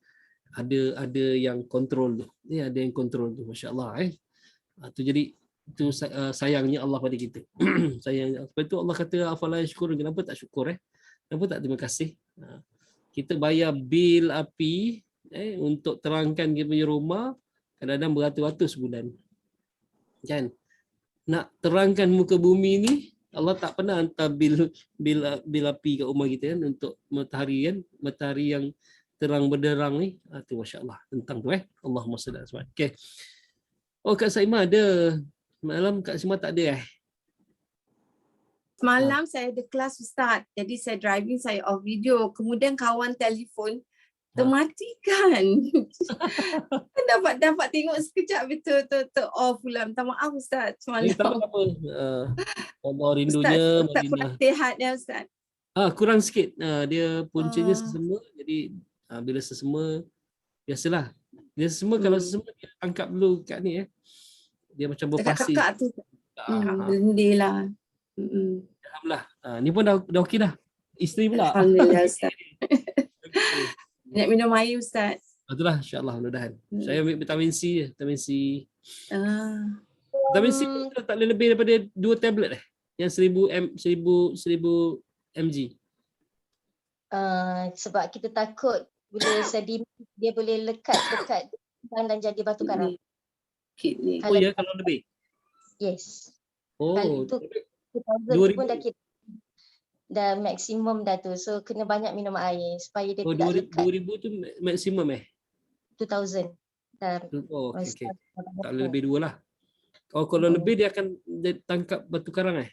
ada yang kontrol tu. Ya, ada yang kontrol tu masya-Allah tu jadi itu sayangnya Allah pada kita. Sayangnya. Sebab itu Allah kata afala yashkurun, kenapa tak syukur Kenapa tak terima kasih? Kita bayar bil api untuk terangkan kita punya rumah kadang-kadang beratus-ratus sebulan. Kan? Nak terangkan muka bumi ni Allah tak pernah hantar bil api kat rumah kita kan untuk matahari kan, matahari yang terang benderang ni. Tu masya-Allah tentang tu Allahumma salli alaihi wasallam. Okey. Oh Kak Saimah ada. Malam Kak Saimah tak ada Semalam saya ada kelas Ustaz. Jadi saya driving, saya off video. Kemudian kawan telefon termatikan. dapat tengok sekejap betul off pula. Minta maaf Ustaz semalam. Tak apa. Allah rindunya Ustaz kurang sihat ya Ustaz. Kurang sikit. Dia puncanya sesama. Jadi bila sesama biasalah. Dia sesama kalau sesama dia angkat dulu kat ni dia macam berpasir. Kakak tu. Alhamdulillah. Alhamdulillah. Ni pun dah okey dah. Isteri pula. Alhamdulillah Ustaz. Nak minum air Ustaz. Itulah insya-Allah mudah-mudahan. Saya ambil vitamin C je, vitamin C. Vitamin C tak boleh lebih daripada 2 tablet Yang 1000 mg. Sebab kita takut bila sedimen dia boleh lekat dekat dan jadi batu karang. Oh ya, kalau lebih. Yes. Oh. Kalau tu 2000 pun dah kira dah maksimum dah tu. So kena banyak minum air supaya dia tidak lekat. 2000 tu maksimum 2000. Oh, okey. Tak boleh lebih 2 lah. Kalau lebih dia akan tangkap batu karang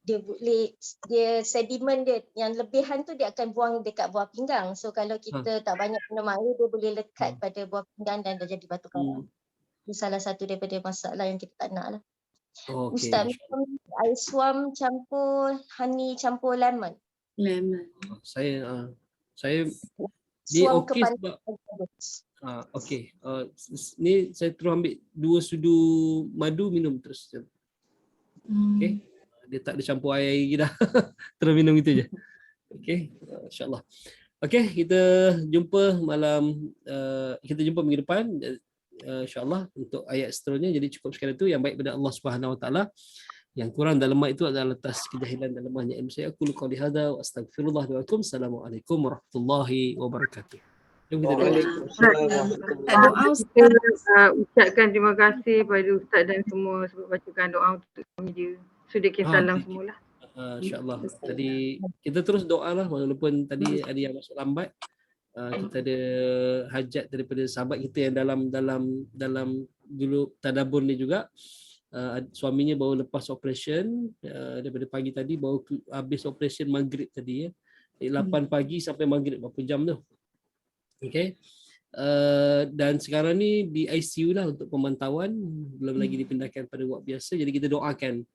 dia sedimen dia yang lebihan tu dia akan buang dekat buah pinggang. So kalau kita tak banyak minum air dia boleh lekat pada buah pinggang dan dah jadi batu karang. Itu salah satu daripada masalah yang kita tak nak lah. Okay. Ustaz minum air suam campur honey campur lemon. Saya dia Suam okey sebab okey. Ni saya terus ambil 2 sudu madu minum terus. Okey. Dia tak ada campur air lagi dah. Terus minum itu je. Okey, insya-Allah. Okey, kita jumpa kita jumpa minggu depan insya-Allah untuk ayat seterusnya. Jadi cukup sekadar itu yang baik pada Allah Subhanahu Wa Taala. Yang kurang dan lemah itu adalah atas kejahilan dan lemahnya ilmu saya. Aku qouli hadza wa astaghfirullah wa lakum. Assalamualaikum warahmatullahi wabarakatuh. Waalaikumsalam. Kita ucapkan terima kasih pada Ustaz dan semua sebab bacakan doa untuk kami dia. Sudikin salam semualah. InsyaAllah. Tadi kita terus doa lah walaupun tadi ada yang masuk lambat. Kita ada hajat daripada sahabat kita yang dalam dulu tadabbur ni juga. Suaminya baru lepas operation daripada pagi tadi, baru habis operation maghrib tadi 8 pagi sampai maghrib berapa jam tu. Okey. Dan sekarang ni di ICU lah untuk pemantauan, belum lagi dipindahkan pada ward biasa. Jadi kita doakan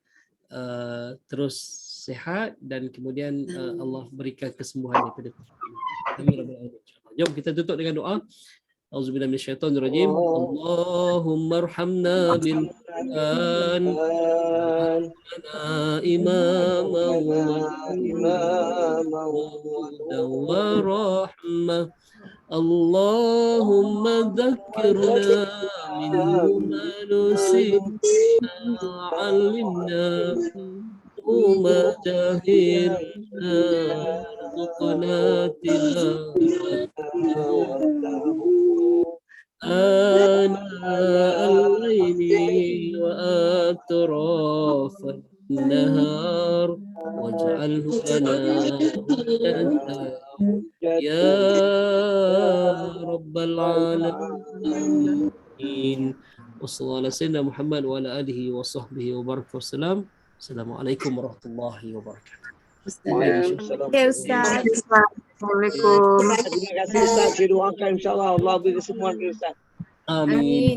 terus sihat dan kemudian Allah berikan kesembuhan daripada COVID. Amin ya rabbal alamin. Jom kita tutup dengan doa. Auzubillahi minasyaitonirrajim. Allahumma arhamna bil Qur'an imama wa rahmah. Allahumma dhakkirna minhu ma nusina alimna ma jahilna warzuqna tilawatahu آناء الليل وأطراف النهار واجعله لنا يا رب العالمين وصلى الله على سيدنا محمد وعلى آله وصحبه وبارك وسلم. Assalamualaikum warahmatullahi wabarakatuh. Okay, Ustaz. Assalamualaikum. Terima kasih Ustaz. Saya doakan insyaAllah Allah beri kesembuhan kepada Ustaz. Amin.